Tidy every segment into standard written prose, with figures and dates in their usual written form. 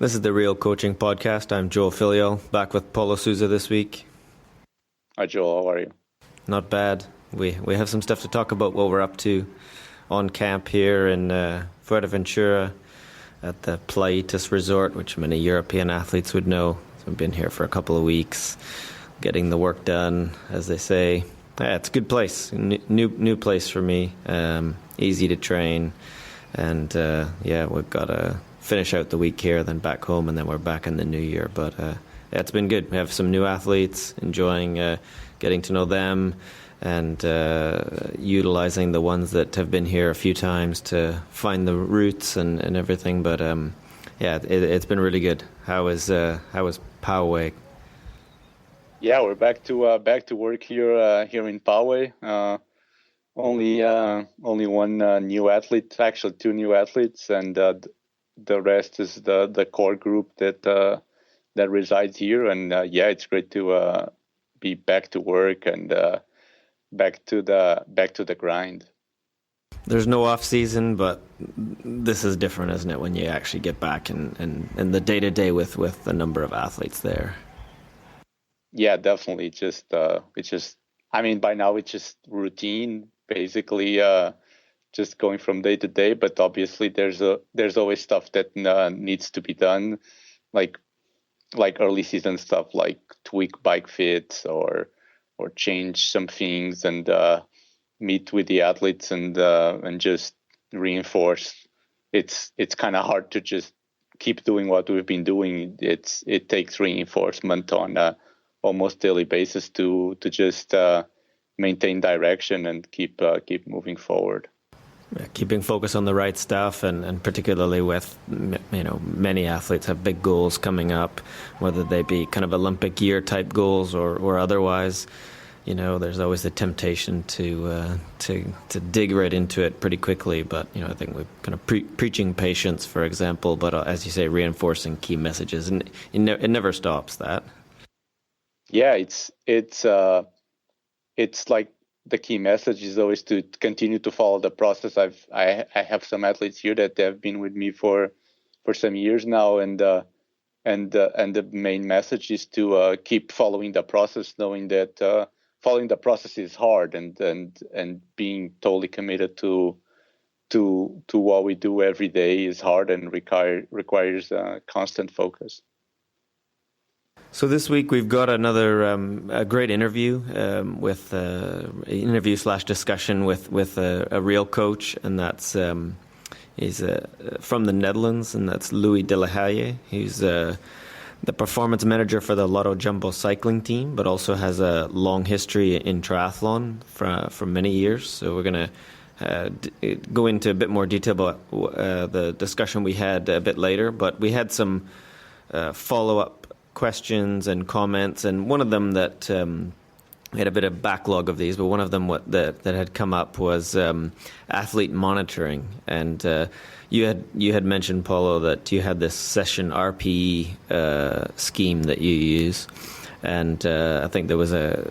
This is the Real Coaching Podcast. I'm Joel Filliol, back with Paulo this week. Hi Joel, how are you? Not bad. We have some stuff to talk about what we're up to on camp here in Fuerteventura at the Polarised resort, which many European athletes would know. So I've been here for a couple of weeks, getting the work done, as they say. Yeah, it's a good place, new place for me, easy to train, and we've got to finish out the week here, then back home, and then we're back in the new year. But it's been good. We have some new athletes, enjoying getting to know them, and utilizing the ones that have been here a few times to find the routes and everything. But it's been really good. How was Paulo? Yeah, we're back to work here in Paulo. Only one new athlete, actually two new athletes, and the rest is the core group that resides here. And it's great to be back to work and back to the grind. There's no off season, but this is different, isn't it? When you actually get back in the day to day with the number of athletes there. Yeah, definitely. By now it's just routine, basically, just going from day to day. But obviously, there's always stuff that needs to be done, like early season stuff, like tweak bike fits or change some things and meet with the athletes and just reinforce. It's kind of hard to just keep doing what we've been doing. It takes reinforcement on almost daily basis to just maintain direction and keep moving forward. Yeah, keeping focus on the right stuff, and particularly with many athletes have big goals coming up, whether they be kind of Olympic year type goals or otherwise. There's always the temptation to dig right into it pretty quickly. But I think we're kind of preaching patience, for example. But as you say, reinforcing key messages, and it never stops that. Yeah, it's like the key message is always to continue to follow the process. I have some athletes here that have been with me for some years now, and the main message is to keep following the process, knowing that following the process is hard, and being totally committed to what we do every day is hard and requires constant focus. So this week we've got another a great interview with interview/discussion with a real coach, and that's he's from the Netherlands, and that's Louis Delahaije. He's the performance manager for the Lotto Jumbo cycling team, but also has a long history in triathlon for many years. So we're going to go into a bit more detail about the discussion we had a bit later, but we had some follow-up questions and comments, and one of them that we had a bit of backlog of these, but one of them that had come up was athlete monitoring. And you had mentioned, Paulo, that you had this session RPE scheme that you use, and I think there was a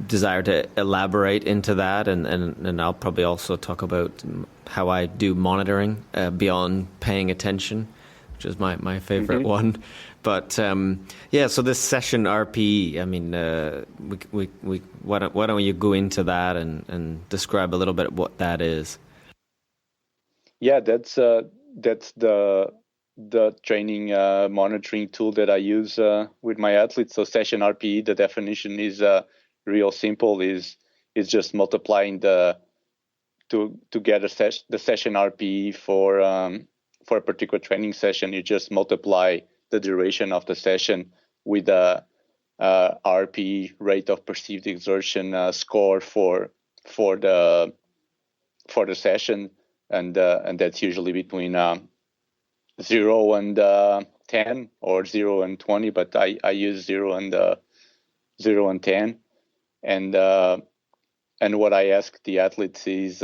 desire to elaborate into that, and I'll probably also talk about how I do monitoring beyond paying attention, which is my favorite one. But so this session RPE, I mean, why don't you go into that and describe a little bit what that is? Yeah, that's the training monitoring tool that I use with my athletes. So session RPE, the definition is real simple. Is just multiplying to get the session RPE for a particular training session. You just multiply the duration of the session with a RPE, rate of perceived exertion score for the session, and that's usually between 0 and 10 or 0 and 20, but I use 0 and 10, and what I ask the athletes is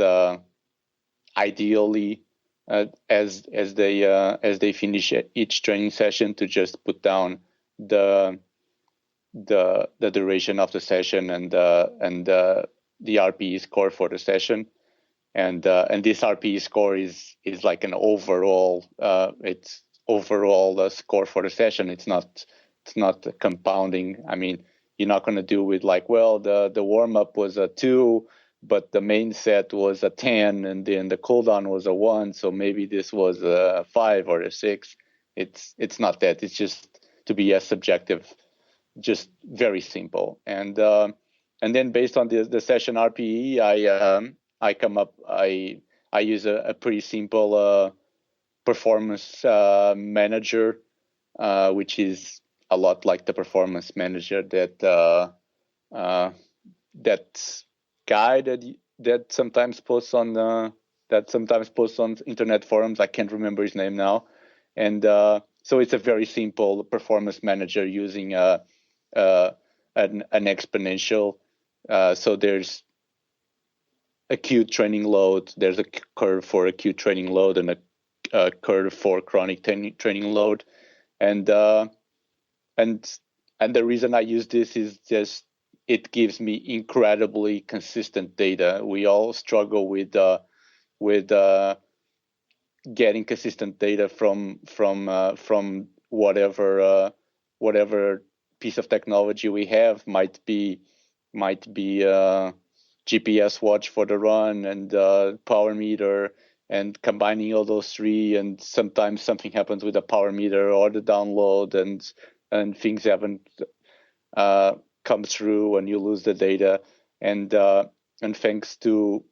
ideally, as they finish each training session, to just put down the duration of the session and the RPE score for the session, and this RPE score is like an overall. overall score for the session. It's not compounding. I mean, you're not going to do with like, well, the warm up was a 2, but the main set was a 10, and then the cool down was a 1. So maybe this was a 5 or a 6. It's not that. It's just to be as subjective, just very simple. And then based on the session RPE, I use a pretty simple performance manager, which is a lot like the performance manager that guy that sometimes posts on internet forums. I can't remember his name now, and so it's a very simple performance manager using an exponential. So there's acute training load. There's a curve for acute training load and a curve for chronic training load, and the reason I use this is just it gives me incredibly consistent data. We all struggle with getting consistent data from whatever piece of technology we have. Might be GPS watch for the run and power meter, and combining all those three, and sometimes something happens with the power meter or the download, and things haven't come through, and you lose the data. And thanks to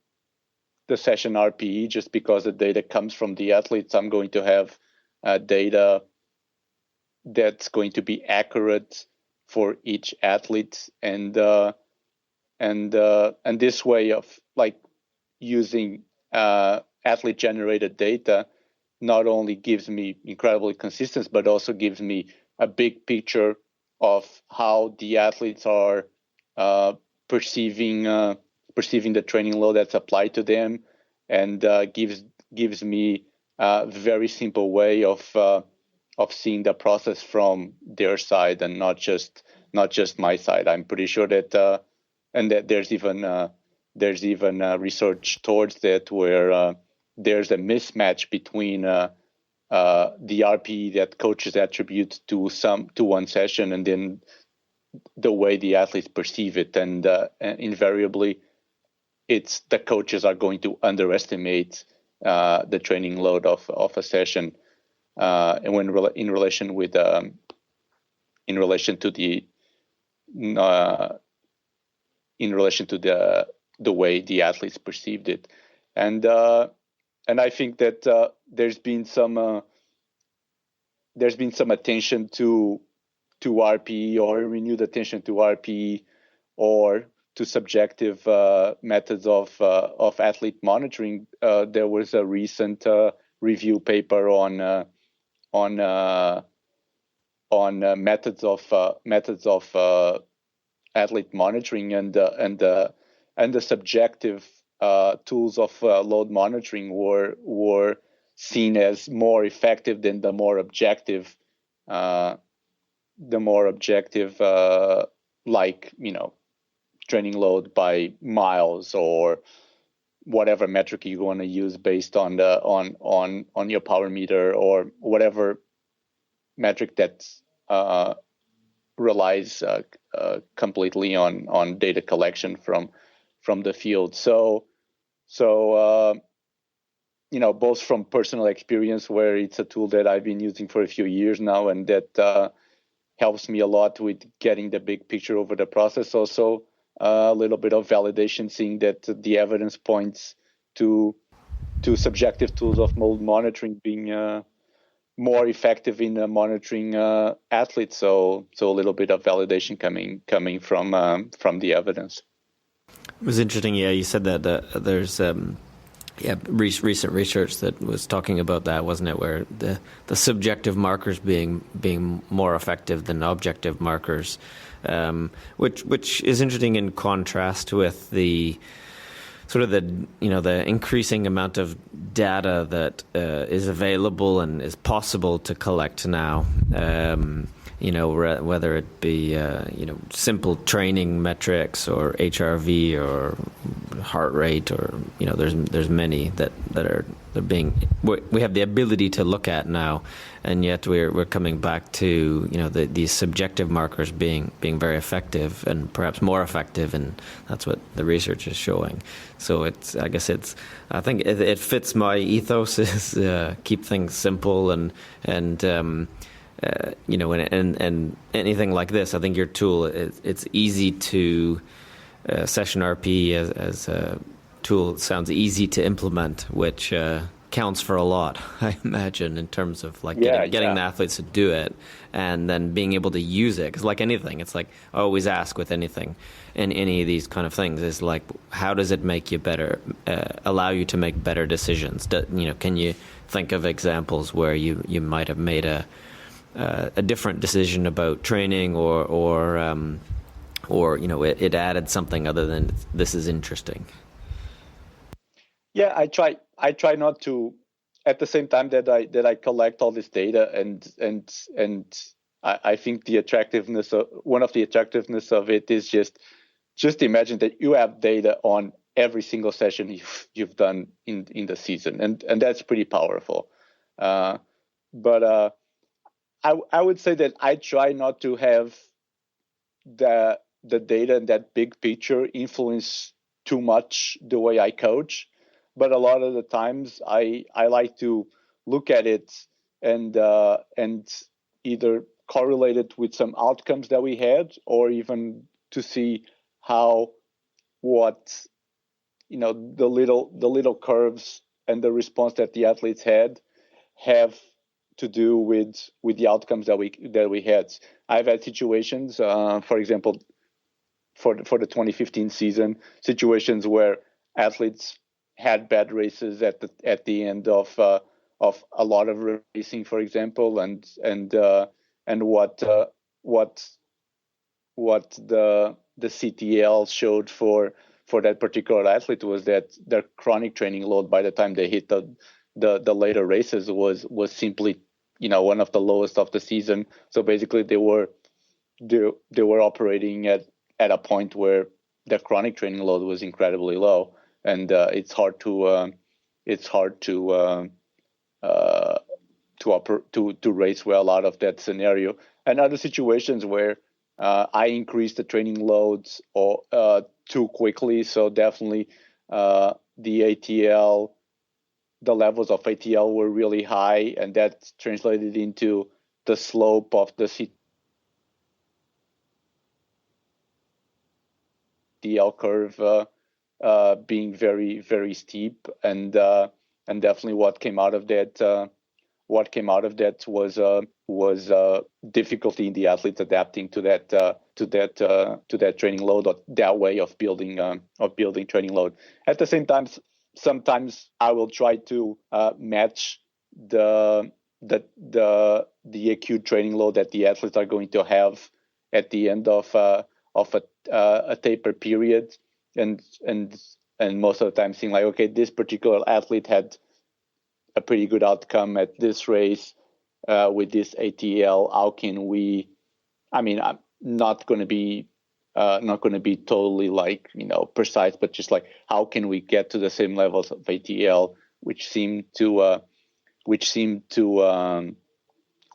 the session RPE, just because the data comes from the athletes, I'm going to have data that's going to be accurate for each athlete, and this way of like using athlete generated data not only gives me incredibly consistent, but also gives me a big picture of how the athletes are perceiving the training load that's applied to them, and gives me a very simple way of seeing the process from their side and not just my side. I'm pretty sure that and that there's even research towards that, where there's a mismatch between the RPE that coaches attribute to one session and then the way the athletes perceive it, and invariably it's the coaches are going to underestimate the training load of a session, and when in relation to the way the athletes perceived it. And I think that there's been some attention to RPE, or renewed attention to RPE, or to subjective methods of athlete monitoring. There was a recent review paper on methods of athlete monitoring, and the subjective tools of load monitoring were seen as more effective than the more objective, like, you know, training load by miles or whatever metric you want to use based on your power meter, or whatever metric that relies completely on data collection from the field. So you know, both from personal experience, where it's a tool that I've been using for a few years now, and that helps me a lot with getting the big picture over the process. Also, a little bit of validation, seeing that the evidence points to subjective tools of load monitoring being more effective in monitoring athletes. So a little bit of validation coming from the evidence. It was interesting. Yeah, you said that there's recent research that was talking about that, wasn't it? Where the subjective markers being more effective than objective markers, which is interesting in contrast with the sort of the increasing amount of data that is available and is possible to collect now. Whether it be simple training metrics or HRV or heart rate, or there's many that are they're being we have the ability to look at now, and yet we're coming back to these subjective markers being very effective and perhaps more effective, and that's what the research is showing. So I think it fits my ethos is keep things simple and anything like this. I think your tool it's easy to session RP as a tool sounds easy to implement, which counts for a lot, I imagine, in terms of getting the athletes to do it and then being able to use it. Because like anything, it's like I always ask with anything in any of these kind of things is like, how does it make you better, allow you to make better decisions? Can you think of examples where you might have made a different decision about training or it added something other than this is interesting? Yeah, I try not to, at the same time that I collect all this data and I think one of the attractiveness of it is just imagine that you have data on every single session you've done in the season, and that's pretty powerful. But I would say that I try not to have the data and that big picture influence too much the way I coach. But a lot of the times I like to look at it and either correlate it with some outcomes that we had, or even to see what the little curves and the response that the athletes have to do with the outcomes that we had. I've had situations, for example, for the 2015 season, situations where athletes had bad races at the end of a lot of racing, for example, and what the CTL showed for that particular athlete was that their chronic training load by the time they hit the later races was simply one of the lowest of the season. So basically they were operating at a point where their chronic training load was incredibly low, and it's hard to race well out of that scenario. And other situations where I increased the training loads too quickly, so definitely the ATL, the levels of ATL were really high, and that translated into the slope of the CTL curve being very, very steep, and definitely what came out of that was difficulty in the athletes adapting to that training load, or that way of building training load. At the same time, sometimes I will try to match the acute training load that the athletes are going to have at the end of a taper period, and most of the time seeing like, okay, this particular athlete had a pretty good outcome at this race with this ATL. How can we? I mean, I'm not going to be totally precise, but just like how can we get to the same levels of ATL, which seem to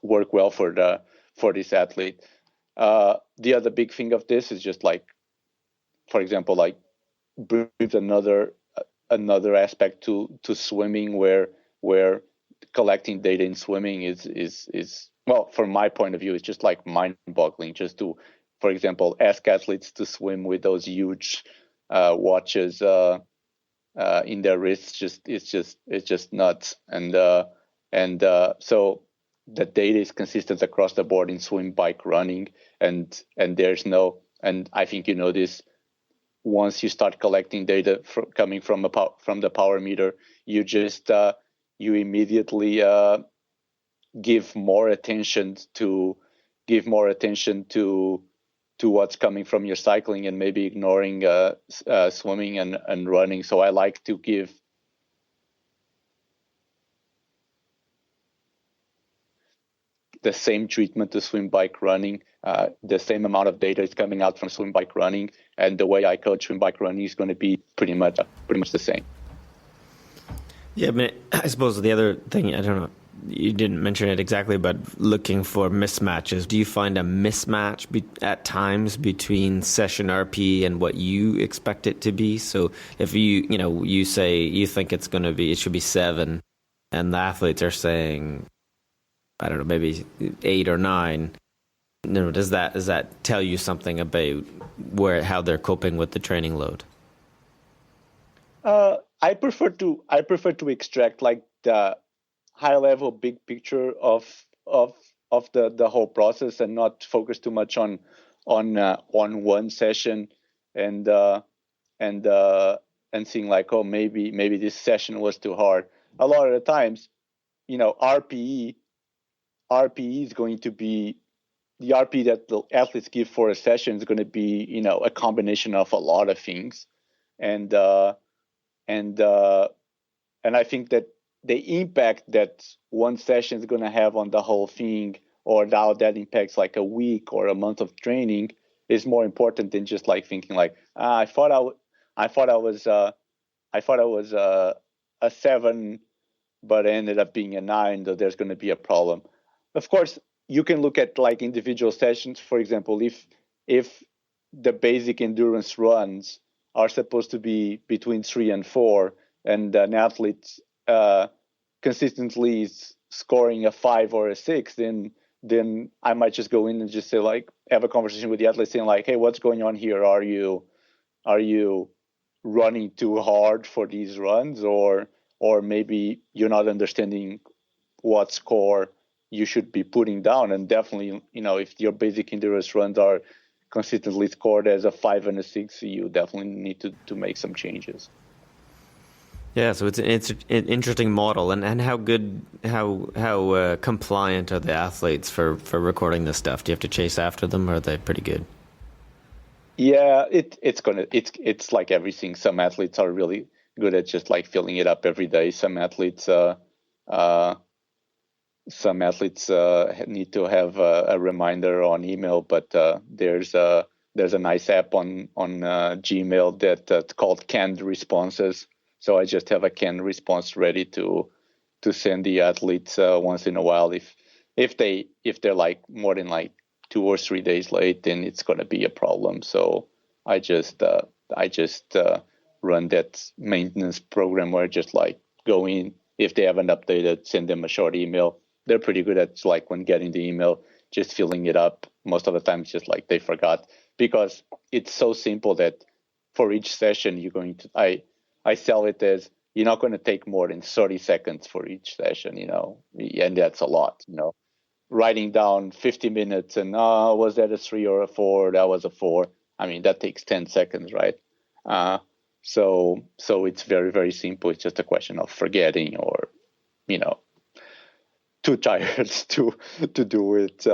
work well for this athlete. The other big thing of this is just like, for example, like brings another aspect to swimming where collecting data in swimming is well, from my point of view, it's just like mind-boggling just to, for example, ask athletes to swim with those huge watches in their wrists. It's just nuts. And so the data is consistent across the board in swim, bike, running, and there's no, and I think this, once you start collecting data coming from the power meter, you just you immediately give more attention to what's coming from your cycling, and maybe ignoring swimming and running. So I like to give the same treatment to swim, bike, running. The same amount of data is coming out from swim, bike, running, and the way I coach swim, bike, running is going to be pretty much the same. Yeah, I mean, I suppose the other thing, I don't know, you didn't mention it exactly, but looking for mismatches. Do you find a mismatch at times between session RP and what you expect it to be? So if you say you think it should be 7, and the athletes are saying, I don't know, maybe 8 or 9. Does that tell you something about how they're coping with the training load? I prefer to extract like the high level big picture of the whole process and not focus too much on one session and and and seeing like, oh, maybe this session was too hard. A lot of the times, RPE is going to be the RP that the athletes give for a session is going to be, a combination of a lot of things. And and and I think that the impact that one session is going to have on the whole thing, or how that impacts like a week or a month of training, is more important than just like thinking like, I thought I was a 7, but it ended up being a 9. So there's going to be a problem. Of course, you can look at like individual sessions. For example, if the basic endurance runs are supposed to be between 3 and 4, and an athlete uh, consistently is scoring a 5 or a 6, then I might just go in and just say like, have a conversation with the athlete saying like, hey, what's going on here? Are you running too hard for these runs, or maybe you're not understanding what score you should be putting down? And definitely, if your basic endurance runs are consistently scored as a 5 and a 6, you definitely need to make some changes. Yeah, so it's an interesting model, and how compliant are the athletes for recording this stuff? Do you have to chase after them, or are they pretty good? Yeah, it's like everything. Some athletes are really good at just like filling it up every day. Uh, some athletes need to have a reminder on email, but there's a nice app on Gmail that's called canned responses. So I just have a canned response ready to send the athletes once in a while. If they're like more than like 2 or 3 days late, then it's going to be a problem. So I just run that maintenance program where I just like go in, if they haven't updated, send them a short email. They're pretty good at like when getting the email, just filling it up. Most of the time, it's just like they forgot, because it's so simple that for each session I sell it as, you're not going to take more than 30 seconds for each session, and that's a lot. Writing down 50 minutes and was that a 3 or a 4? That was a 4. I mean, that takes 10 seconds, right? Uh, so it's very, very simple. It's just a question of forgetting, or you know too tired to do it.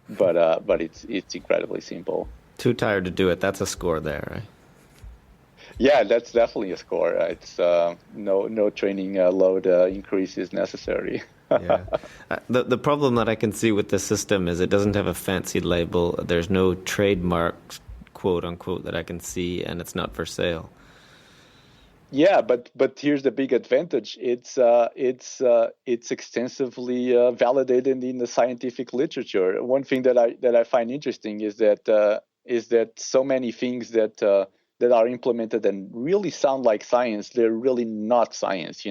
But it's incredibly simple. Too tired to do it. That's a score there, right? Yeah, that's definitely a score. It's no training load increase is necessary. Yeah. The problem that I can see with this system is it doesn't have a fancy label. There's no trademark, quote unquote, that I can see, and it's not for sale. Yeah, but here's the big advantage. It's extensively validated in the scientific literature. One thing that I find interesting is that so many things that are implemented and really sound like science, they're really not science.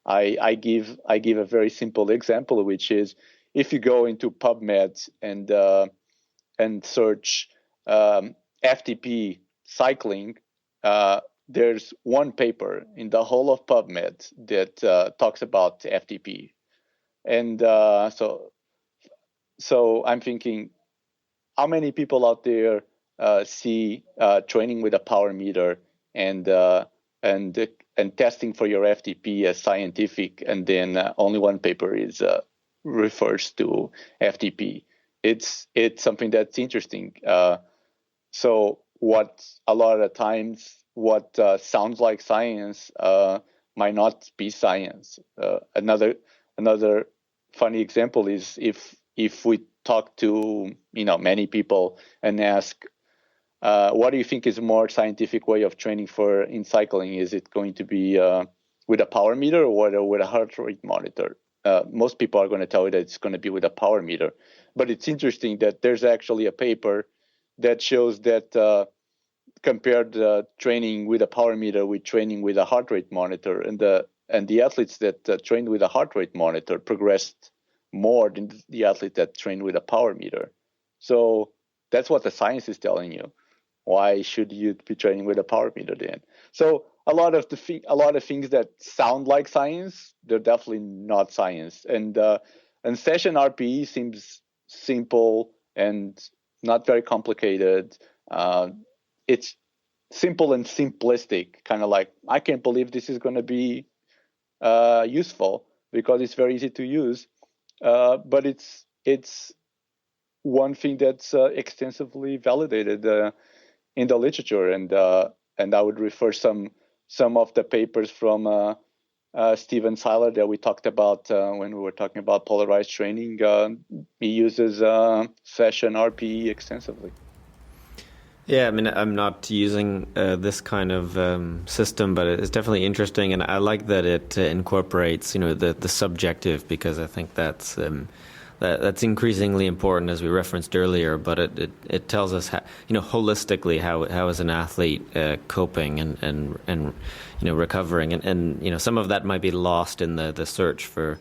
I give a very simple example, which is, if you go into PubMed and search FTP cycling, uh, there's one paper in the whole of PubMed that talks about FTP. And so I'm thinking, how many people out there see training with a power meter and and testing for your FTP as scientific, and then only one paper is refers to FTP? It's something that's interesting. So what a lot of the times, what sounds like science might not be science. Another funny example is, if we talk to many people and ask, what do you think is a more scientific way of training for in cycling? Is it going to be with a power meter or with a heart rate monitor. Most people are going to tell you that it's going to be with a power meter. But it's interesting that there's actually a paper that shows that compared training with a power meter with training with a heart rate monitor, and the athletes that trained with a heart rate monitor progressed more than the athlete that trained with a power meter. So that's what the science is telling you. Why should you be training with a power meter then? So a lot of things that sound like science, they're definitely not science. And session RPE seems simple and not very complicated. It's simple and simplistic, kind of like, I can't believe this is going to be useful because it's very easy to use. But it's one thing that's extensively validated in the literature, and I would refer some of the papers from Steven Seiler that we talked about when we were talking about polarized training. He uses session RPE extensively. Yeah, I mean, I'm not using this kind of system, but it's definitely interesting, and I like that it incorporates, the subjective, because I think that's increasingly important, as we referenced earlier. But it tells us how, holistically how is an athlete coping and recovering, and some of that might be lost in the search for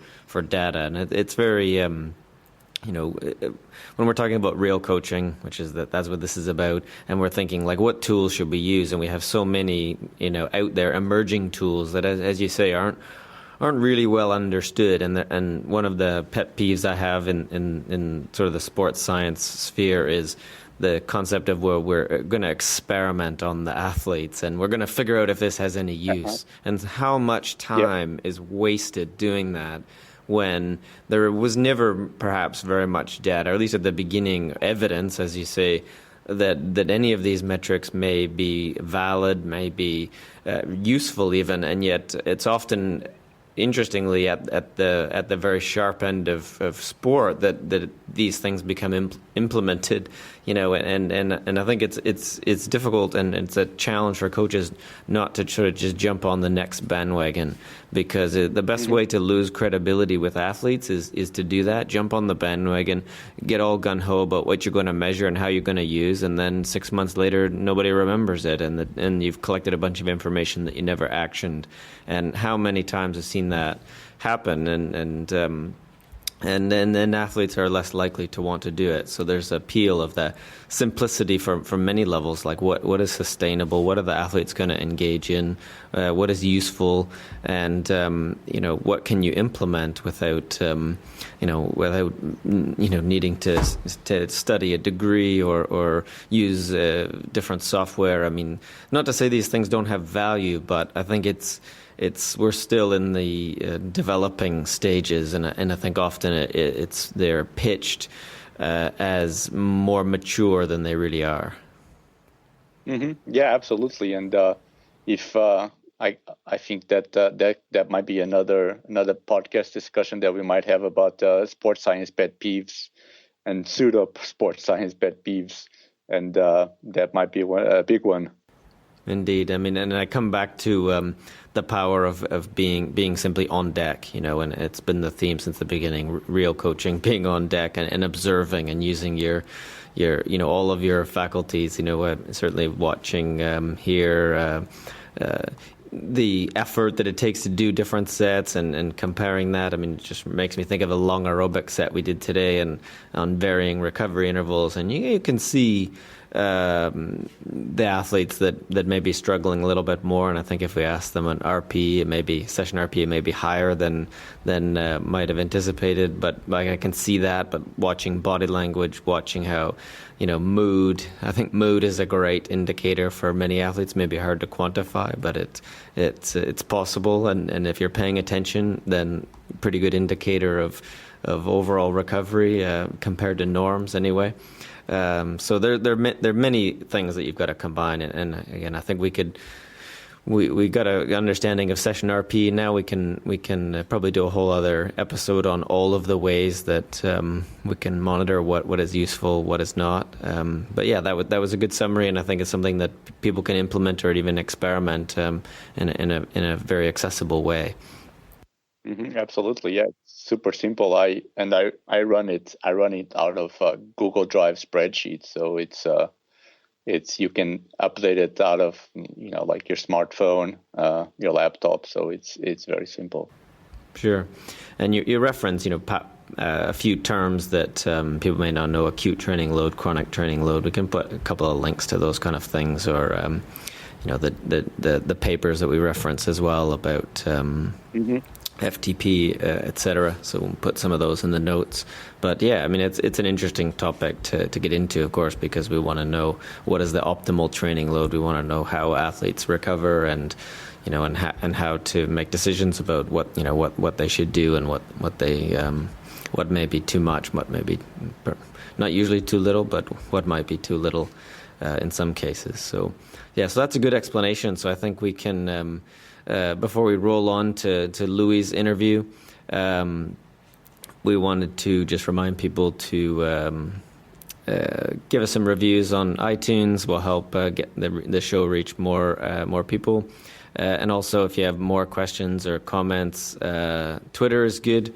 data, and it's very. When we're talking about real coaching, which is that's what this is about, and we're thinking like, what tools should we use? And we have so many, out there emerging tools that, as you say, aren't really well understood. And one of the pet peeves I have in sort of the sports science sphere is the concept of where we're going to experiment on the athletes and we're going to figure out if this has any use, and how much time is wasted doing that, when there was never perhaps very much data, or at least at the beginning, evidence, as you say, that any of these metrics may be valid, may be useful even, and yet it's often, interestingly, at the very sharp end of sport that these things become implemented, and I think it's difficult, and it's a challenge for coaches not to sort of just jump on the next bandwagon, because the best way to lose credibility with athletes is to do that, jump on the bandwagon, get all gung-ho about what you're going to measure and how you're going to use, and then 6 months later nobody remembers it, and you've collected a bunch of information that you never actioned. And how many times I've seen that happen, and then athletes are less likely to want to do it. So there's an appeal of that simplicity from many levels, like what is sustainable, what are the athletes going to engage in, what is useful, and what can you implement without needing to study a degree or use different software. I mean, not to say these things don't have value, but I think we're still in the developing stages, and I think often they're pitched as more mature than they really are. Mm-hmm. Yeah, absolutely. And if I think that might be another podcast discussion that we might have about sports science pet peeves and pseudo sports science pet peeves, and that might be a big one. Indeed. I mean, and I come back to the power of being simply on deck, and it's been the theme since the beginning, real coaching, being on deck and observing and using your all of your faculties, certainly watching here, the effort that it takes to do different sets and comparing that. I mean, it just makes me think of a long aerobic set we did today and on varying recovery intervals, and you can see the athletes that may be struggling a little bit more, and I think if we ask them an RP, session RP may be higher than might have anticipated, but like I can see that. But watching body language, watching how mood, I think mood is a great indicator for many athletes. Maybe hard to quantify, but it's possible, and if you're paying attention, then pretty good indicator of overall recovery compared to norms anyway. So there are many things that you've got to combine, and again, I think we we got an understanding of session RP. Now we can probably do a whole other episode on all of the ways that we can monitor what is useful, what is not. But yeah, that was a good summary, and I think it's something that people can implement or even experiment in a very accessible way. Absolutely, yeah, it's super simple. I run it out of Google Drive spreadsheet, so it's you can update it out of like your smartphone, your laptop. So it's very simple. Sure, and you reference a few terms that people may not know: acute training load, chronic training load. We can put a couple of links to those kind of things, or the papers that we reference as well about FTP, etc. So we'll put some of those in the notes. But yeah, I mean, it's an interesting topic to get into, of course, because we want to know what is the optimal training load. We want to know how athletes recover, and how to make decisions about what they should do, and what may be too much, what may be not usually too little, but what might be too little in some cases. So yeah, so that's a good explanation. So I think we can. Before we roll on to Louis' interview, we wanted to just remind people to give us some reviews on iTunes. Will help get the show reach more people. And also, if you have more questions or comments, Twitter is good.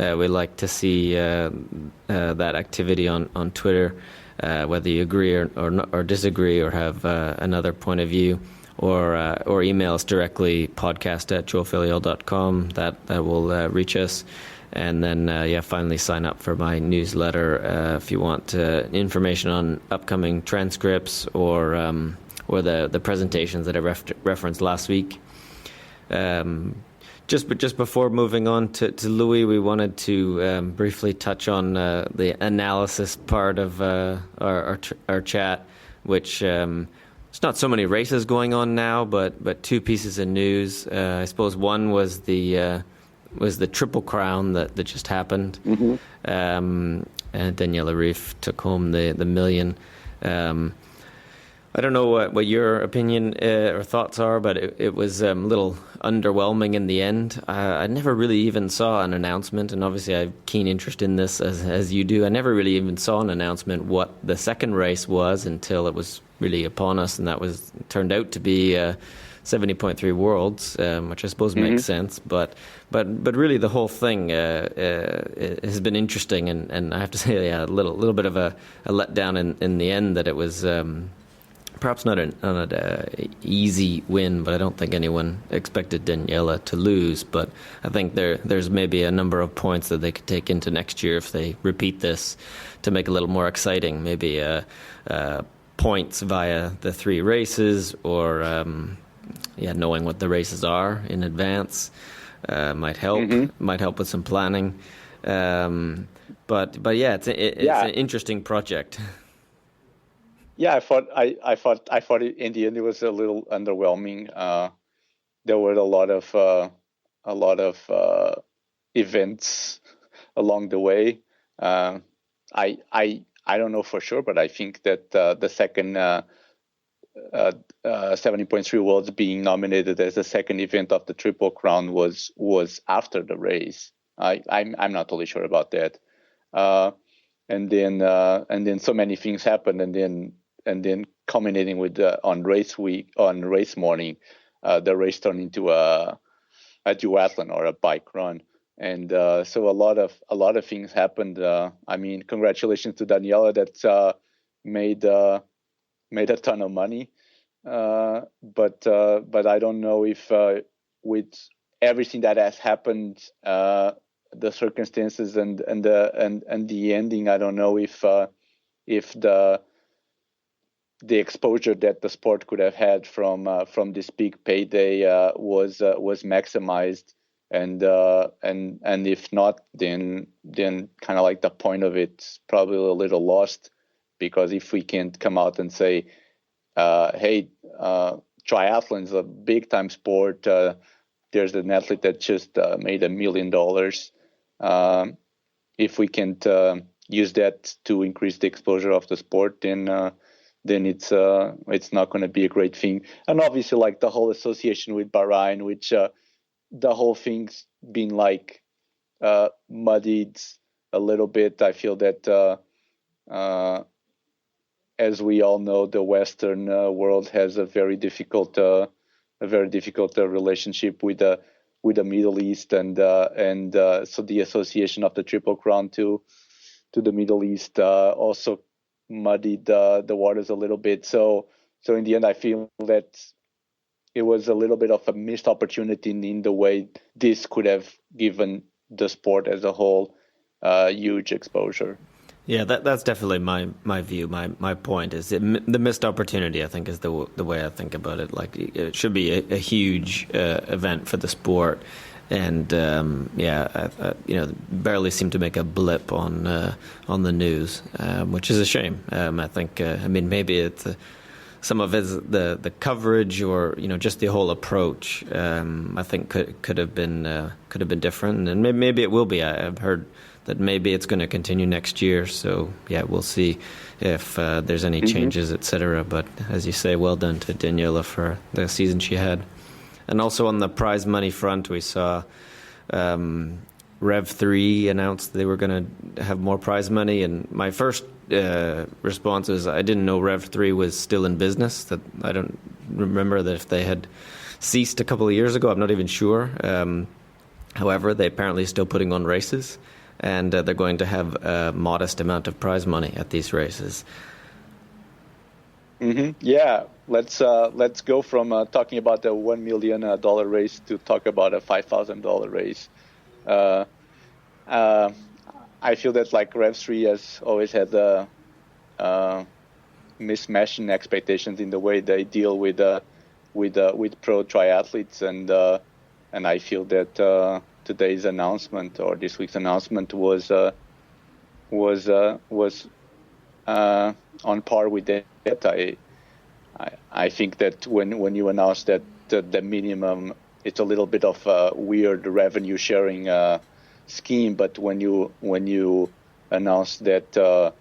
We like to see that activity on Twitter, whether you agree or disagree or have another point of view. Or email us directly, podcast@joelfilliol.com. That will reach us. And then, finally sign up for my newsletter if you want information on upcoming transcripts or the presentations that I referenced last week. Just before moving on to Louis, we wanted to briefly touch on the analysis part of our chat, which... There's not so many races going on now, but two pieces of news. I suppose one was the Triple Crown that just happened, and Daniela Ryf took home the million. I don't know what your opinion or thoughts are, but it was a little underwhelming in the end. I never really even saw an announcement, and obviously I have keen interest in this as you do. I never really even saw an announcement what the second race was until it was really upon us, and that turned out to be 70.3 Worlds, which I suppose makes sense. But really the whole thing has been interesting, and I have to say, a little bit of a letdown in the end that it was. Perhaps not an easy win, but I don't think anyone expected Daniela to lose. But I think there's maybe a number of points that they could take into next year if they repeat this to make it a little more exciting. Maybe points via the three races, or knowing what the races are in advance might help. Might help with some planning. But yeah, it's an interesting project. Yeah, I thought in the end it was a little underwhelming. There were a lot of events along the way. I don't know for sure, but I think that the second 70.3 Worlds being nominated as the second event of the Triple Crown was after the race. I'm not totally sure about that. And then so many things happened, and then culminating with on race morning, the race turned into a duathlon or a bike run, and so a lot of things happened. I mean, congratulations to Daniela that made a ton of money, but I don't know if with everything that has happened, the circumstances and the ending, I don't know if the exposure that the sport could have had from this big payday was maximized, and if not, then kind of like the point of it's probably a little lost, because if we can't come out and say, hey, triathlon is a big time sport, there's an athlete that just made $1 million. If we can't use that to increase the exposure of the sport, then then it's not going to be a great thing. And obviously, like the whole association with Bahrain, which the whole thing's been like muddied a little bit. I feel that as we all know, the Western world has a very difficult relationship with the Middle East, and so the association of the Triple Crown to the Middle East also muddied the waters a little bit. So in the end, I feel that it was a little bit of a missed opportunity in the way this could have given the sport as a whole huge exposure. Yeah, that's definitely my view. My point is the missed opportunity, I think, is the way I think about it. Like, it should be a huge event for the sport, and barely seem to make a blip on the news, which is a shame. I think maybe it's some of it is the coverage, or just the whole approach. I think could have been different, and maybe it will be. I've heard that maybe it's going to continue next year. So yeah, we'll see if there's any changes, etc. But as you say, well done to Daniela for the season she had. And also on the prize money front, we saw Rev 3 announced they were going to have more prize money. And my first response is I didn't know Rev 3 was still in business. That I don't remember that if they had ceased a couple of years ago. I'm not even sure. However, they apparently still putting on races, and they're going to have a modest amount of prize money at these races. Yeah, let's go from talking about a $1 million race to talk about a $5,000 race. I feel that like Rev 3 has always had a mismatch in expectations in the way they deal with pro triathletes, and I feel that today's announcement, or this week's announcement, was on par with that. I think that when you announce that the minimum, it's a little bit of a weird revenue sharing scheme, but when you announce that the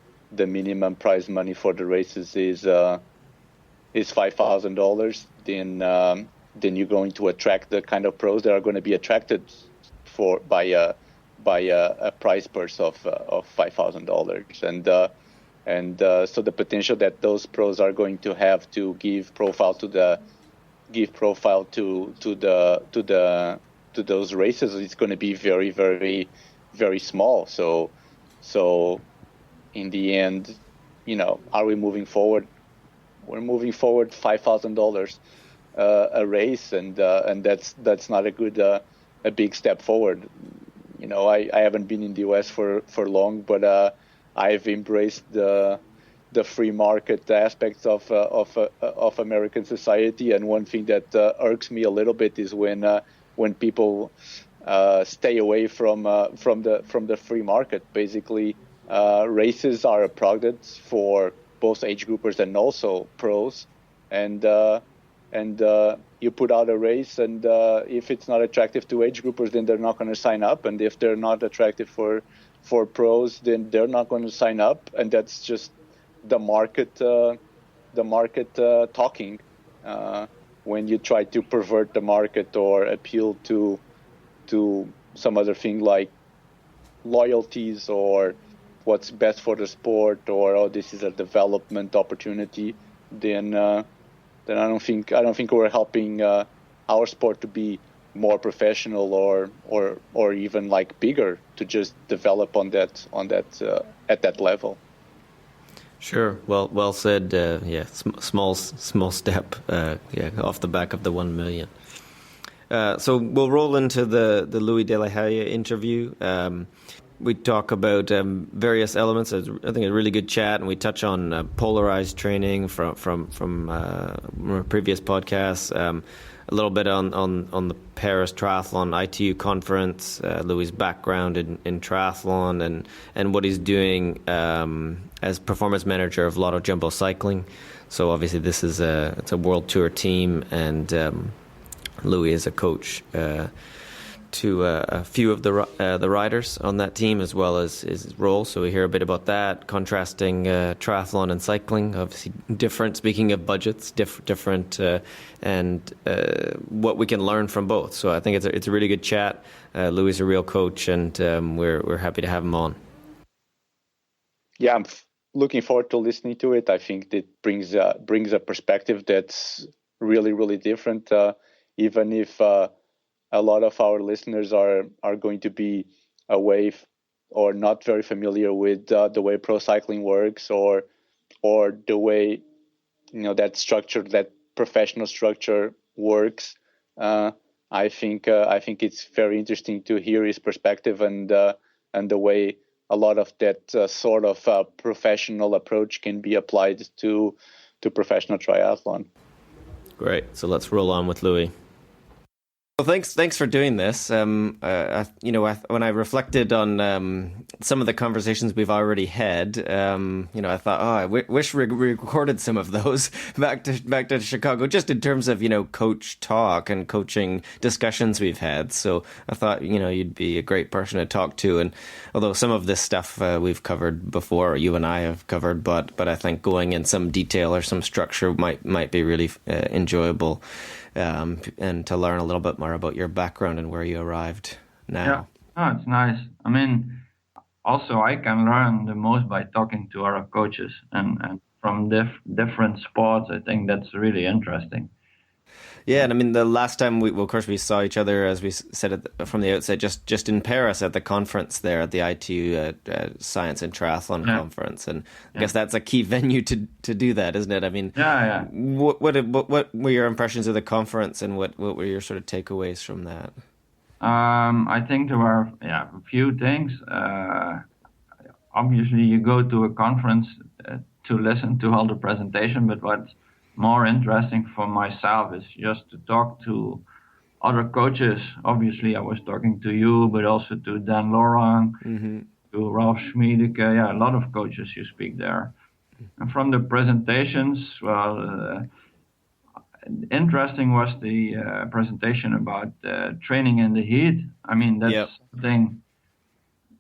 minimum prize money for the races is $5,000, then you're going to attract the kind of pros that are going to be attracted by a prize purse of $5,000, so the potential that those pros are going to have to give profile to those races is going to be very, very, very small. So in the end, are we moving forward? We're moving forward $5,000 a race, and that's not a big step forward. I haven't been in the US for long, but I've embraced the free market aspects of American society, and one thing that irks me a little bit is when people stay away from the free market. Basically, races are a product for both age groupers and also pros, and you put out a race, and if it's not attractive to age groupers, then they're not going to sign up, and if they're not attractive for pros, then they're not going to sign up, and that's just the market talking. When you try to pervert the market or appeal to some other thing like loyalties or what's best for the sport, or this is a development opportunity, then I don't think we're helping our sport to be more professional or even like bigger, to just develop on that at that level. Sure. Well said. Small step. Off the back of the 1 million. So we'll roll into the Louis Delahaije interview. We talk about various elements. I think a really good chat, and we touch on polarized training from previous podcasts. A little bit on the Paris Triathlon ITU conference, Louis' background in triathlon, and what he's doing as performance manager of Lotto Jumbo Cycling. So obviously this is it's a world tour team, and Louis is a coach to a few of the riders on that team, as well as his role. So we hear a bit about that, contrasting triathlon and cycling. Obviously, different. Speaking of budgets, different, and what we can learn from both. So I think it's a really good chat. Louis is a real coach, and we're happy to have him on. Yeah, I'm looking forward to listening to it. I think it brings a perspective that's really, really different. Even if a lot of our listeners are going to be away or not very familiar with the way pro cycling works, or the way that structure, that professional structure works. I think it's very interesting to hear his perspective and the way a lot of that sort of professional approach can be applied to professional triathlon. Great. So let's roll on with Louis. Well, thanks for doing this. When I reflected on some of the conversations we've already had, I thought, I wish we recorded some of those back to Chicago, just in terms of coach talk and coaching discussions we've had. So I thought you'd be a great person to talk to. And although some of this stuff we've covered before, or you and I have covered, but I think going in some detail or some structure might be really enjoyable. And to learn a little bit more about your background and where you arrived now. Yeah, it's nice. I mean, also I can learn the most by talking to other coaches and from different sports. I think that's really interesting. Yeah, and I mean, the last time of course, we saw each other, as we said from the outset, just in Paris at the conference there at the ITU Science and Triathlon Conference, and I guess that's a key venue to do that, isn't it? I mean, What were your impressions of the conference, and what were your sort of takeaways from that? I think there were a few things. Obviously, you go to a conference to listen to all the presentation, but what's more interesting for myself is just to talk to other coaches. Obviously, I was talking to you, but also to Dan Lorang, to Ralph Schmiedeke. A lot of coaches you speak there. And from the presentations, interesting was the presentation about training in the heat. I mean, that's something,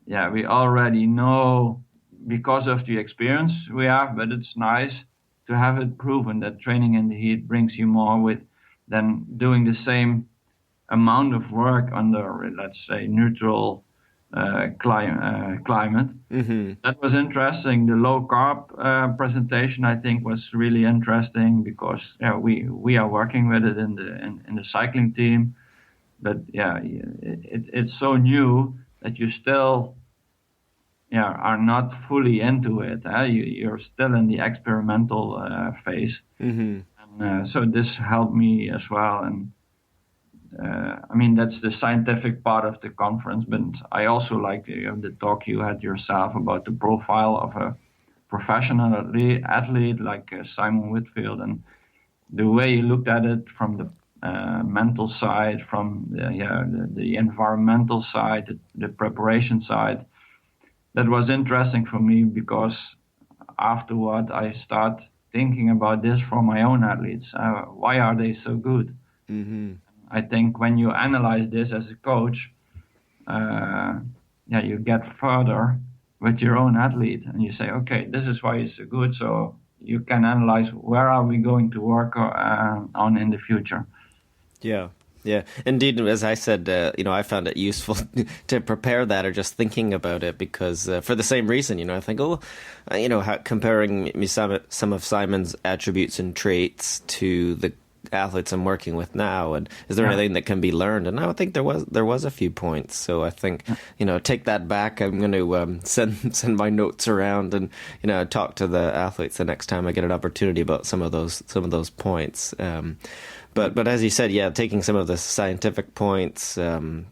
we already know because of the experience we have, but it's nice to have it proven that training in the heat brings you more than doing the same amount of work under, let's say, neutral climate. That was interesting. The low carb presentation, I think, was really interesting because we are working with it in the cycling team, but it's so new that you still are not fully into it. You're still in the experimental phase. And so this helped me as well. And I mean, that's the scientific part of the conference, but I also like the talk you had yourself about the profile of a professional athlete like Simon Whitfield, and the way you looked at it from the mental side, from the environmental side, the preparation side. That was interesting for me because afterward I start thinking about this for my own athletes. Why are they so good? I think when you analyze this as a coach, you get further with your own athlete and you say, okay, this is why he's so good. So you can analyze where are we going to work on in the future. Yeah, indeed. As I said, I found it useful to prepare that or just thinking about it because for the same reason, I think, comparing some of Simon's attributes and traits to the athletes I'm working with now, and is there anything that can be learned? And I think there was a few points. So I think take that back. I'm going to send my notes around and talk to the athletes the next time I get an opportunity about some of those points. But as you said, taking some of the scientific points, from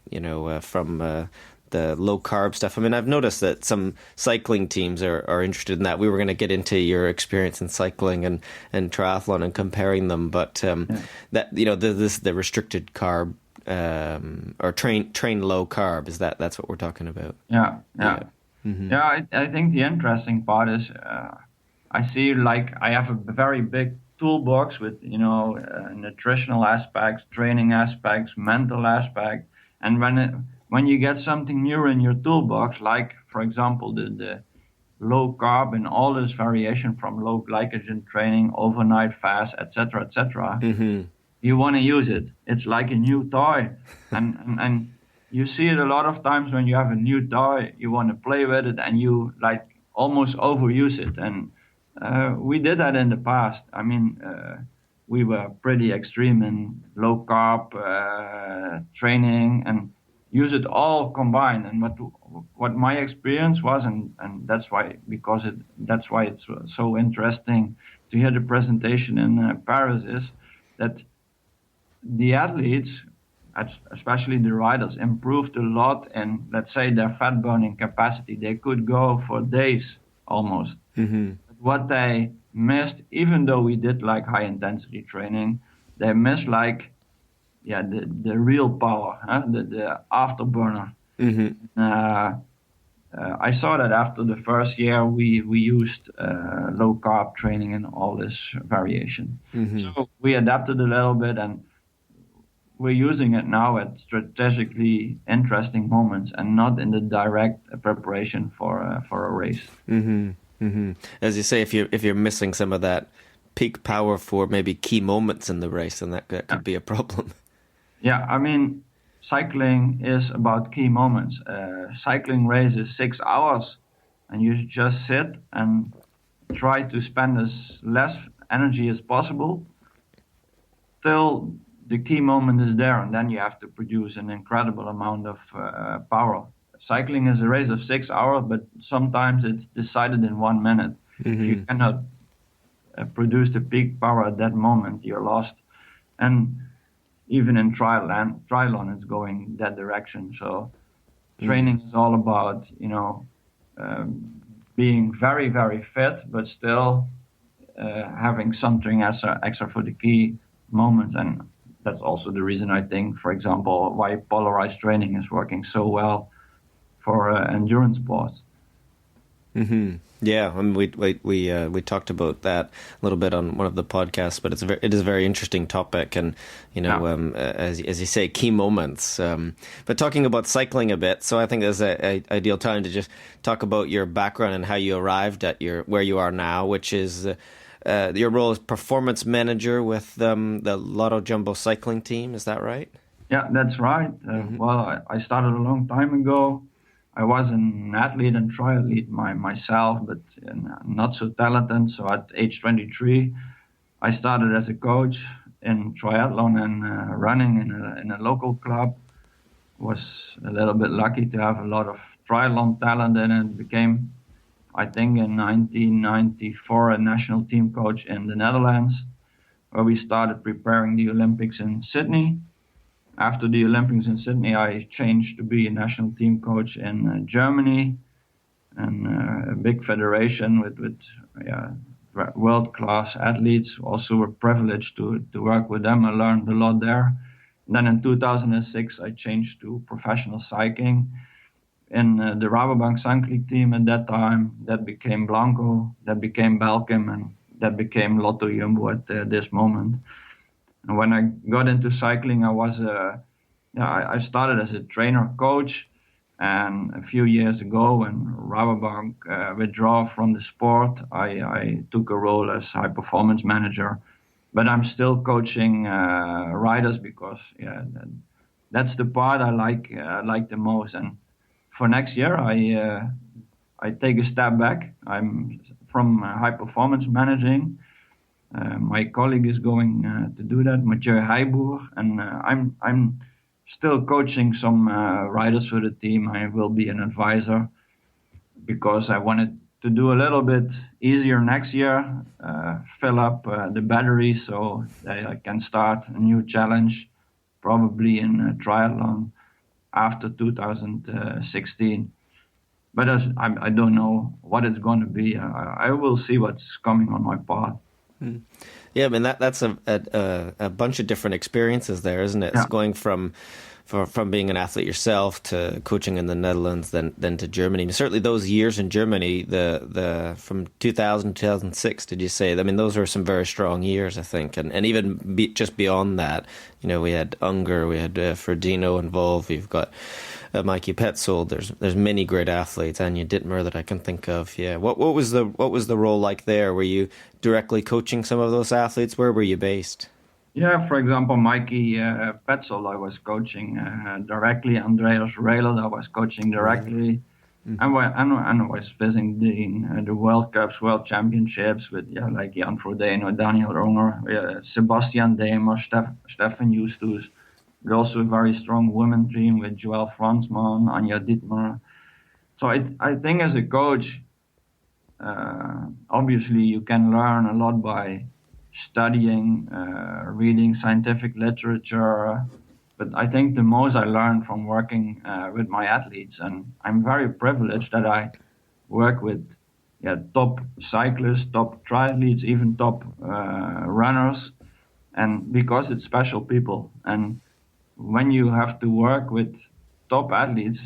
the low carb stuff. I mean, I've noticed that some cycling teams are interested in that. We were going to get into your experience in cycling and triathlon and comparing them, but that the restricted carb or train low carb that's what we're talking about. I think the interesting part is I see I have a very big toolbox with nutritional aspects, training aspects, mental aspects, And when you get something new in your toolbox, like for example the low carb and all this variation from low glycogen training, overnight fast, etc., etc., you want to use it. It's like a new toy, and you see it a lot of times when you have a new toy, you want to play with it and you like almost overuse it. And we did that in the past. I mean, we were pretty extreme in low carb training and use it all combined. And what my experience was, and that's why it's so interesting to hear the presentation in Paris, is that the athletes, especially the riders, improved a lot in, let's say, their fat burning capacity. They could go for days almost. What they missed, even though we did like high intensity training, they missed like the real power, the afterburner. I saw that after the first year we used low carb training and all this variation. So we adapted a little bit, and we're using it now at strategically interesting moments and not in the direct preparation for a race. As you say, if you're missing some of that peak power for maybe key moments in the race, then that could be a problem. Yeah, I mean, cycling is about key moments. Cycling race is 6 hours, and you just sit and try to spend as less energy as possible till the key moment is there, and then you have to produce an incredible amount of power. Cycling is a race of 6 hours, but sometimes it's decided in 1 minute. If you cannot produce the peak power at that moment, you're lost. And even in triathlon it's going that direction. So training is all about, being very, very fit, but still having something extra for the key moments. And that's also the reason I think, for example, why polarized training is working so well for endurance sports. Yeah, I mean, we talked about that a little bit on one of the podcasts, but it is a very interesting topic, and as you say, key moments. But talking about cycling a bit, so I think there's an ideal time to just talk about your background and how you arrived at where you are now, which is your role as performance manager with the Lotto Jumbo cycling team. Is that right? Yeah, that's right. Well, I started a long time ago. I was an athlete and triathlete myself, but not so talented. So at age 23, I started as a coach in triathlon and running in a local club. Was a little bit lucky to have a lot of triathlon talent, and it became, I think, in 1994, a national team coach in the Netherlands, where we started preparing the Olympics in Sydney. After the Olympics in Sydney, I changed to be a national team coach in Germany, and a big federation with world-class athletes. Also, were privileged to work with them. I learned a lot there. And then in 2006, I changed to professional cycling in the Rabobank cycling team at that time. That became Blanco, that became Belkin, and that became Lotto Jumbo at this moment. And when I got into cycling, I started as a trainer coach, and a few years ago, when Rabobank withdrew from the sport, I took a role as high performance manager. But I'm still coaching riders because that's the part I like the most. And for next year, I take a step back. I'm from high performance managing. My colleague is going to do that, Manger, and I'm still coaching some riders for the team. I will be an advisor because I wanted to do a little bit easier next year, fill up the battery so that I can start a new challenge, probably in triathlon after 2016. But I don't know what it's going to be. I will see what's coming on my path. Yeah, I mean that's a bunch of different experiences there, isn't it? It's going from from being an athlete yourself to coaching in the Netherlands, then to Germany. And certainly those years in Germany, the from 2000 to 2006, did you say? I mean, those were some very strong years, I think. And even just beyond that, we had Unger, we had Frodeno involved. We've got Mikey Petzold. There's many great athletes, Anja Dittmer that I can think of. Yeah. What was the role like there? Were you directly coaching some of those athletes? Where were you based? Yeah, for example, Mikey Petzold, I was coaching directly. Andreas Reilert, I was coaching directly. Mm-hmm. And I was visiting the World Cups, World Championships with like Jan Frodeno, Daniel Unger, Sebastian Demer, Stefan Justus. But also a very strong women team with Joël Fransman, Anja Dittmer. So I think as a coach, obviously you can learn a lot by studying, reading scientific literature, but I think the most I learned from working with my athletes, and I'm very privileged that I work with top cyclists, top triathletes, even top runners, and because it's special people. And when you have to work with top athletes,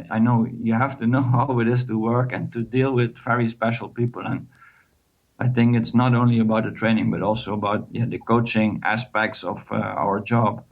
I know you have to know how it is to work and to deal with very special people. And I think it's not only about the training, but also about the coaching aspects of our job.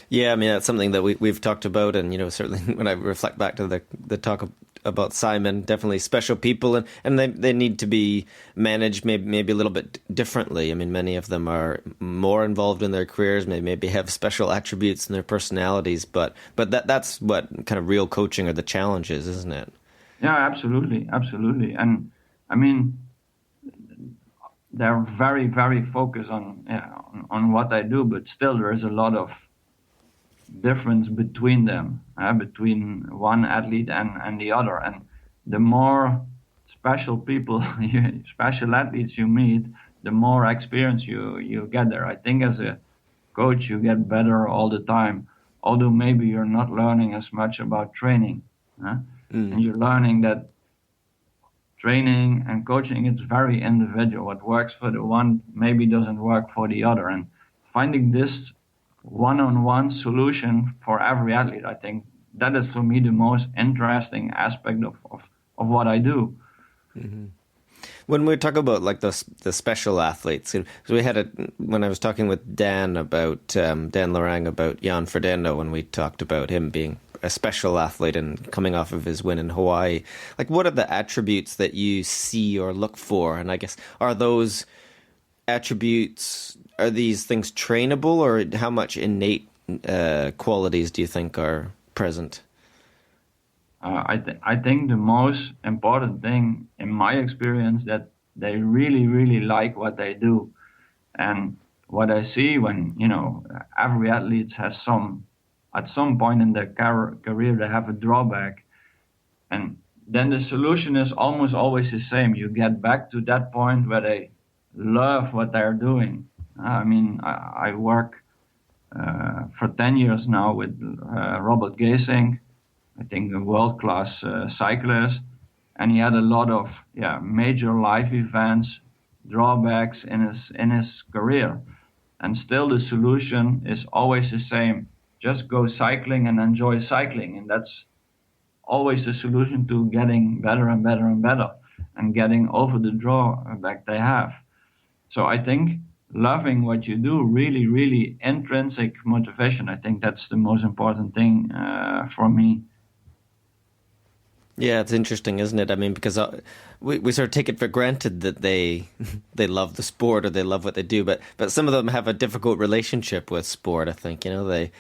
Yeah, I mean, that's something that we've talked about. And, certainly when I reflect back to the talk about Simon, definitely special people. And they need to be managed maybe a little bit differently. I mean, many of them are more involved in their careers, maybe have special attributes in their personalities. But that's what kind of real coaching are the challenges, isn't it? Yeah, absolutely. Absolutely. And I mean, they're very, very focused on what I do, but still there is a lot of difference between them, between one athlete and the other. And the more special people, special athletes you meet, the more experience you get there. I think as a coach, you get better all the time, although maybe you're not learning as much about training. And you're learning that training and coaching, it's very individual. What works for the one maybe doesn't work for the other. And finding this one-on-one solution for every athlete, I think that is for me the most interesting aspect of what I do. Mm-hmm. When we talk about like the special athletes, so we had when I was talking with Dan about Dan Lorang about Jan Frodeno, when we talked about him being a special athlete and coming off of his win in Hawaii, like what are the attributes that you see or look for? And I guess are those attributes, are these things trainable, or how much innate qualities do you think are present? I think the most important thing in my experience that they really, really like what they do. And what I see when, every athlete has at some point in their career, they have a drawback. And then the solution is almost always the same. You get back to that point where they love what they're doing. I mean, I work for 10 years now with Robert Geesink, I think a world-class cyclist, and he had a lot of major life events, drawbacks in his career, and still the solution is always the same: just go cycling and enjoy cycling, and that's always the solution to getting better and better and better, and getting over the drawback they have. So I think loving what you do, really, really intrinsic motivation. I think that's the most important thing for me. Yeah, it's interesting, isn't it? I mean, because we sort of take it for granted that they love the sport or they love what they do, but some of them have a difficult relationship with sport. I think they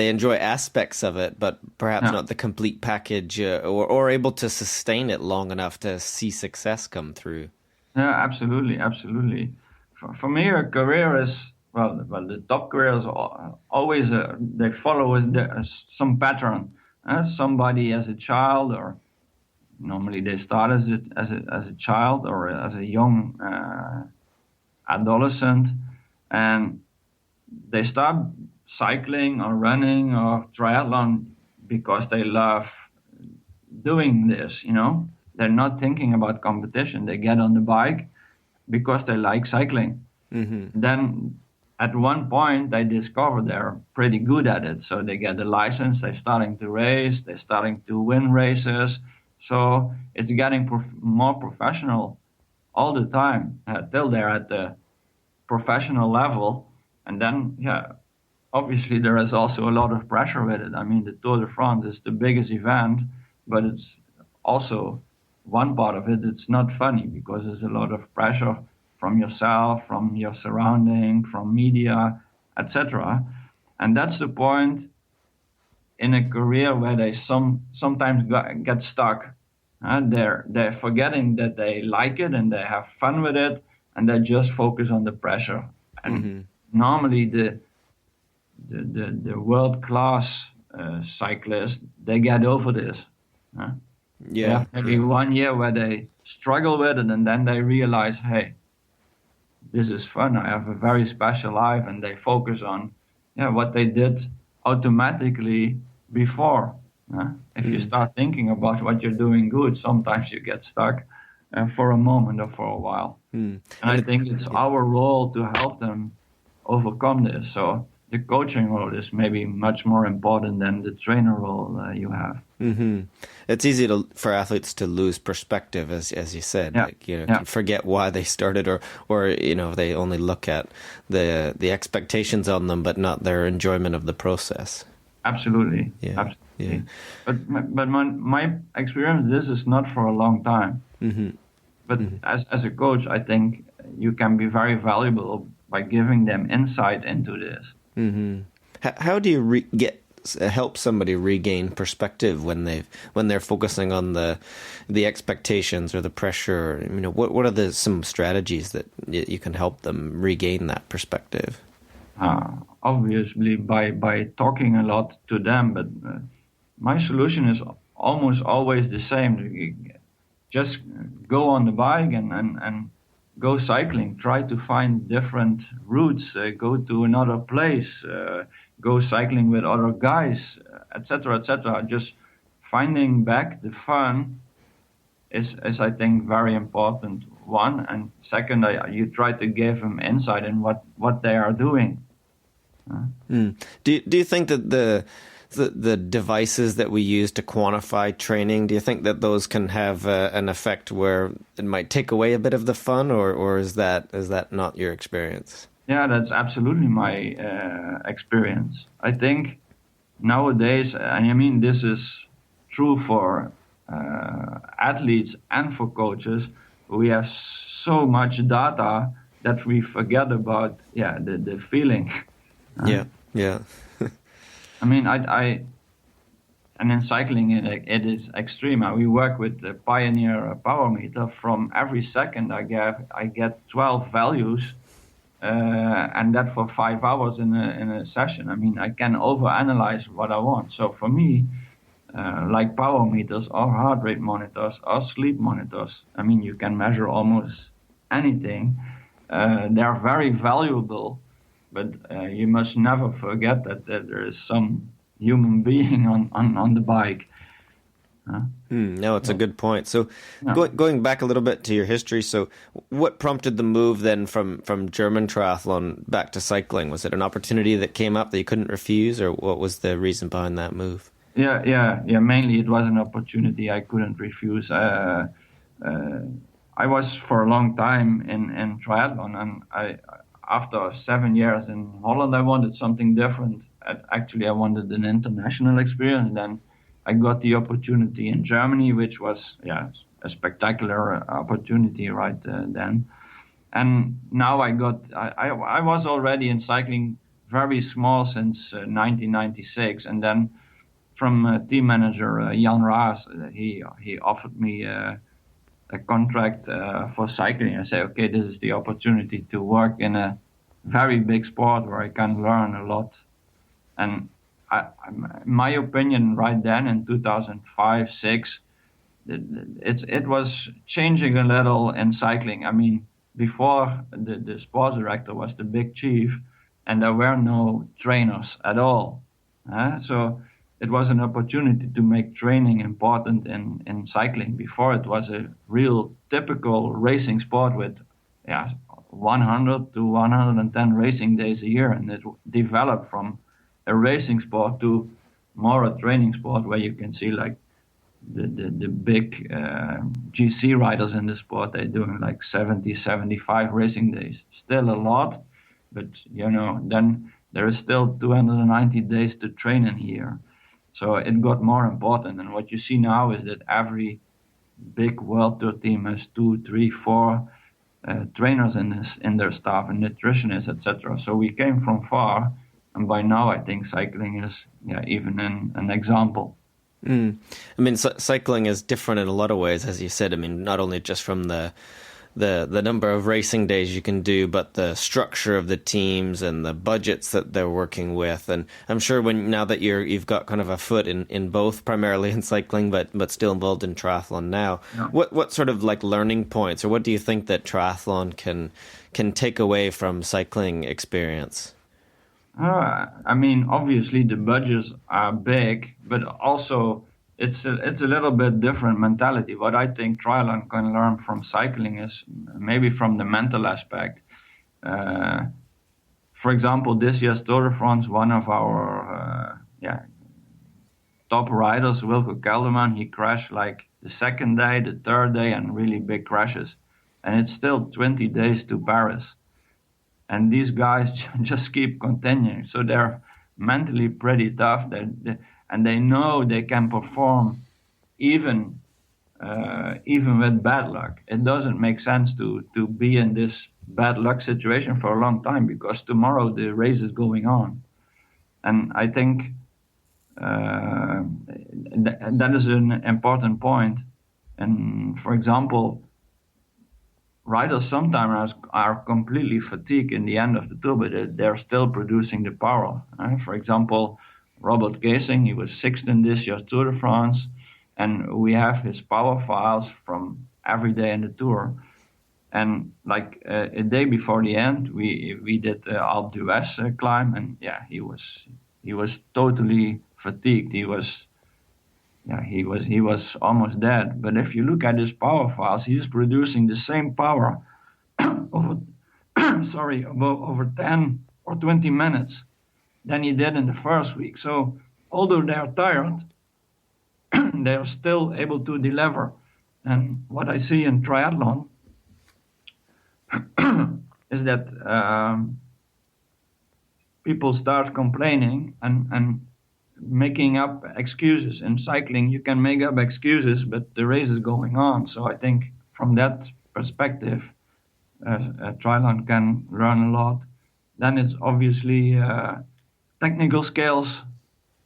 enjoy aspects of it, but perhaps not the complete package, or able to sustain it long enough to see success come through. Yeah, absolutely, absolutely. For me, a career is the top careers always they follow some pattern. Somebody as a child, or normally they start as a child or as a young adolescent, and they start cycling or running or triathlon because they love doing this. They're not thinking about competition. They get on the bike because they like cycling. Mm-hmm. Then at one point they discover they're pretty good at it. So they get the license, they're starting to race, they're starting to win races. So it's getting more professional all the time till they're at the professional level. And then, obviously there is also a lot of pressure with it. I mean, the Tour de France is the biggest event, but it's also one part of it. It's not funny because there's a lot of pressure from yourself, from your surrounding, from media, etc. And that's the point in a career where they sometimes get stuck. They're forgetting that they like it and they have fun with it, and they just focus on the pressure. And normally the world class cyclists, they get over this. They have maybe 1 year where they struggle with it, and then they realize, hey, this is fun. I have a very special life, and they focus on what they did automatically before. If you start thinking about what you're doing good, sometimes you get stuck for a moment or for a while. And I think it's our role to help them overcome this. So the coaching role is maybe much more important than the trainer role you have. It's easy for athletes to lose perspective, as you said. Forget why they started, or they only look at the expectations on them, but not their enjoyment of the process. Absolutely. But my experience, this is not for a long time. But as a coach, I think you can be very valuable by giving them insight into this. How do you help somebody regain perspective when they're focusing on the expectations or the pressure? What are some strategies that you can help them regain that perspective? Obviously by talking a lot to them, but my solution is almost always the same. Just go on the bike and go cycling. Try to find different routes. Go to another place. Go cycling with other guys, etc., etc. Just finding back the fun is I think, very important. One, and second, you try to give them insight in what they are doing. Do you think that the devices that we use to quantify training, do you think that those can have an effect where it might take away a bit of the fun, or is that not your experience? Yeah, that's absolutely my experience. I think nowadays, and I mean this is true for athletes and for coaches, we have so much data that we forget about the feeling. Yeah. I mean, and in cycling, it is extreme. We work with the Pioneer power meter. From every second I get 12 values, and that for 5 hours in a session. I mean, I can overanalyze what I want. So for me, like power meters or heart rate monitors or sleep monitors, I mean, you can measure almost anything. They are very valuable. But you must never forget that there is some human being on the bike. No, it's a good point. So going back a little bit to your history, so what prompted the move then from German triathlon back to cycling? Was it an opportunity that came up that you couldn't refuse, or what was the reason behind that move? Yeah. Mainly it was an opportunity I couldn't refuse. I was for a long time in triathlon, and after 7 years in Holland, I wanted something different. Actually, I wanted an international experience. Then I got the opportunity in Germany, which was a spectacular opportunity right then. And now I was already in cycling very small since 1996, and then from team manager Jan Raas, he offered me a contract for cycling. I say, okay, this is the opportunity to work in a very big sport where I can learn a lot. And my opinion right then in 2005-06, it was changing a little in cycling. I mean, before the sports director was the big chief, and there were no trainers at all. So it was an opportunity to make training important in cycling. Before, it was a real typical racing sport with 100 to 110 racing days a year, and it developed from a racing sport to more a training sport, where you can see like the big GC riders in the sport. They're doing like 70, 75 racing days. Still a lot, but then there is still 290 days to train in here. So it got more important. And what you see now is that every big World Tour team has 2, 3, 4 trainers in their staff, and nutritionists, etc. So we came from far, and by now I think cycling is even an example. I mean, cycling is different in a lot of ways, as you said. I mean, not only just from the number of racing days you can do, but the structure of the teams and the budgets that they're working with. And I'm sure now that you've got kind of a foot in both, primarily in cycling, but still involved in triathlon now, what sort of like learning points, or what do you think that triathlon can take away from cycling experience? I mean, obviously the budgets are big, but also it's a little bit different mentality. What I think triathlon can learn from cycling is maybe from the mental aspect. For example, this year's Tour de France, one of our top riders, Wilco Kelderman, he crashed like the second day, the third day, and really big crashes. And it's still 20 days to Paris. And these guys just keep continuing. So they're mentally pretty tough. And they know they can perform even with bad luck. It doesn't make sense to be in this bad luck situation for a long time, because tomorrow the race is going on. And I think that is an important point. And for example, riders sometimes are completely fatigued in the end of the tour, but they're still producing the power. For example, Robert Geesing, he was sixth in this year's Tour de France, and we have his power files from every day in the tour. And like a day before the end, we did the Alpe d'Huez climb, and he was totally fatigued. He was almost dead. But if you look at his power files, he's producing the same power over 10 or 20 minutes than he did in the first week. So although they are tired, they are still able to deliver. And what I see in triathlon is that people start complaining and making up excuses. In cycling, you can make up excuses, but the race is going on. So I think from that perspective, triathlon can learn a lot. Then it's obviously technical skills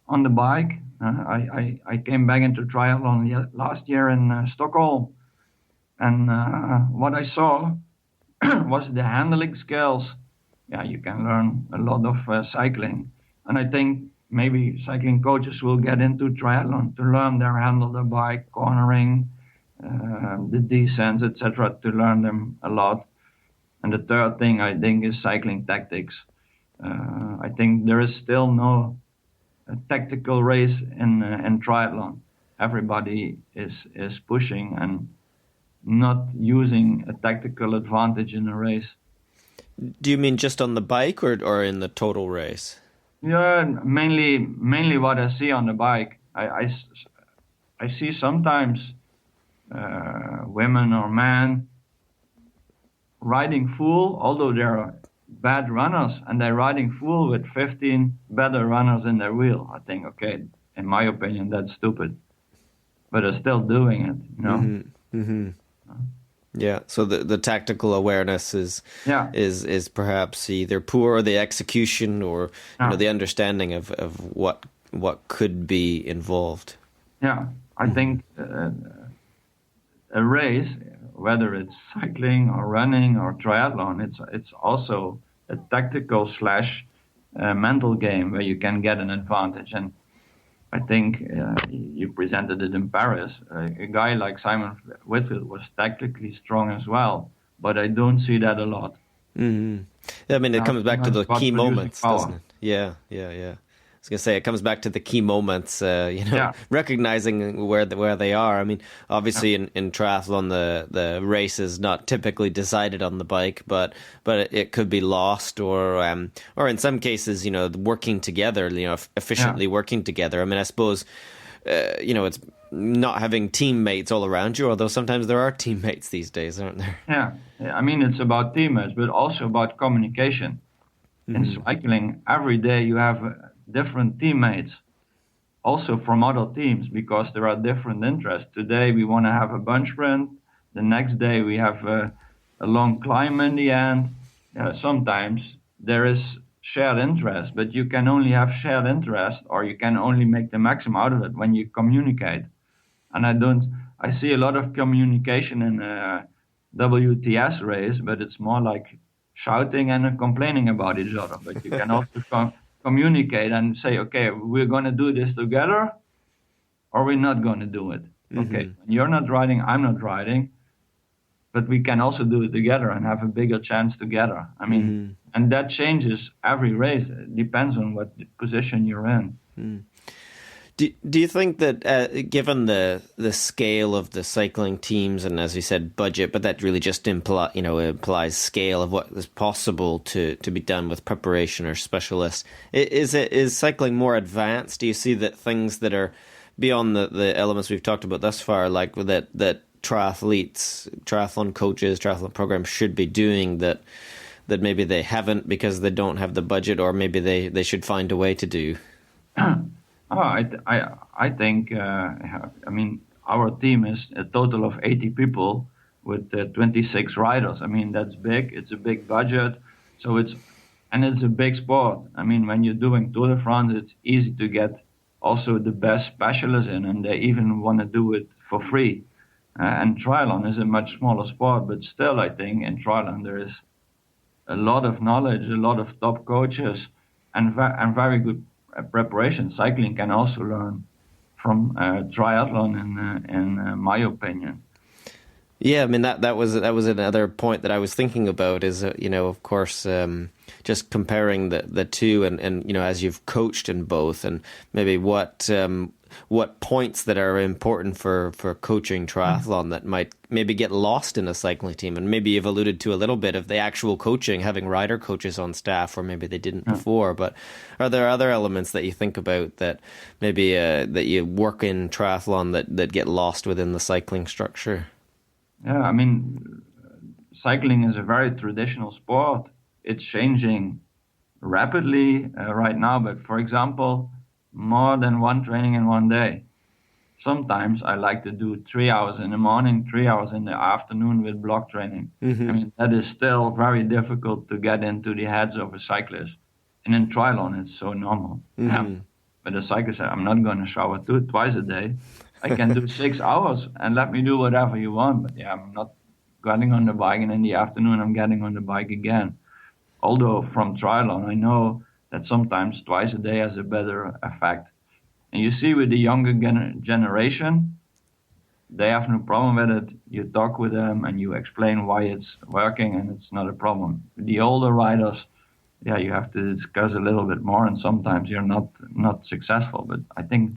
on the bike. I came back into triathlon last year in Stockholm, and what I saw was the handling skills. You can learn a lot of cycling, and I think maybe cycling coaches will get into triathlon to learn their handle the bike, cornering, the descents, etc., to learn them a lot. And the third thing I think is cycling tactics. I think there is still no tactical race in triathlon. Everybody is pushing and not using a tactical advantage in a race. Do you mean just on the bike or in the total race? Yeah, mainly what I see on the bike. I see sometimes women or men riding full, although they're bad runners, and they're riding full with 15 better runners in their wheel. I think, okay, in my opinion, that's stupid, but they're still doing it, Mm-hmm. Mm-hmm. Yeah, so the tactical awareness is perhaps either poor, or the execution, or the understanding of what could be involved. Yeah, I think a race, whether it's cycling or running or triathlon, it's also a tactical / mental game where you can get an advantage. And I think you presented it in Paris. A guy like Simon Whitfield was tactically strong as well, but I don't see that a lot. Mm-hmm. I mean, it comes back to the key moments, doesn't it? Yeah. was going to say, it comes back to the key moments, recognizing where they are. I mean, obviously in triathlon, the race is not typically decided on the bike, but it could be lost or in some cases, working together, efficiently working together. I mean, I suppose, it's not having teammates all around you, although sometimes there are teammates these days, aren't there? Yeah. I mean, it's about teammates, but also about communication. In cycling, every day you have different teammates, also from other teams, because there are different interests. Today we want to have a bunch sprint. The next day we have a long climb in the end. Sometimes there is shared interest, but you can only have shared interest, or you can only make the maximum out of it when you communicate. And I see a lot of communication in a WTS race, but it's more like shouting and complaining about each other. But you can also communicate and say, okay, we're going to do this together, or we're not going to do it. Okay, you're not riding, I'm not riding, but we can also do it together and have a bigger chance together. I mean, and that changes every race. It depends on what position you're in. Do you think that given the scale of the cycling teams and, as you said, budget, but that really just implies scale of what is possible to be done with preparation or specialists, is cycling more advanced? Do you see that things that are beyond the elements we've talked about thus far, like that triathletes, triathlon coaches, triathlon programs should be doing that maybe they haven't because they don't have the budget, or maybe they should find a way to do? I think, I mean, our team is a total of 80 people with 26 riders. I mean, that's big. It's a big budget. So it's a big sport. I mean, when you're doing Tour de France, it's easy to get also the best specialists in, and they even want to do it for free. And triathlon is a much smaller sport, but still, I think in triathlon there is a lot of knowledge, a lot of top coaches, and very good preparation. Cycling can also learn from triathlon, in my opinion. Yeah, I mean that was another point that I was thinking about is of course just comparing the two and as you've coached in both, and maybe what points that are important for coaching triathlon that might maybe get lost in a cycling team. And maybe you've alluded to a little bit of the actual coaching, having rider coaches on staff, or maybe they didn't before. But are there other elements that you think about that maybe that you work in triathlon that get lost within the cycling structure? Yeah, I mean, cycling is a very traditional sport. It's changing rapidly right now, but for example, more than one training in one day. Sometimes I like to do 3 hours in the morning, 3 hours in the afternoon with block training. I mean, that is still very difficult to get into the heads of a cyclist. And in triathlon, it's so normal. But the cyclist said, I'm not going to shower twice a day. I can do 6 hours and let me do whatever you want. But I'm not getting on the bike, and in the afternoon I'm getting on the bike again. Although from triathlon, I know that sometimes twice a day has a better effect. And you see with the younger generation, they have no problem with it. You talk with them and you explain why it's working, and it's not a problem. With the older riders, you have to discuss a little bit more, and sometimes you're not successful. But I think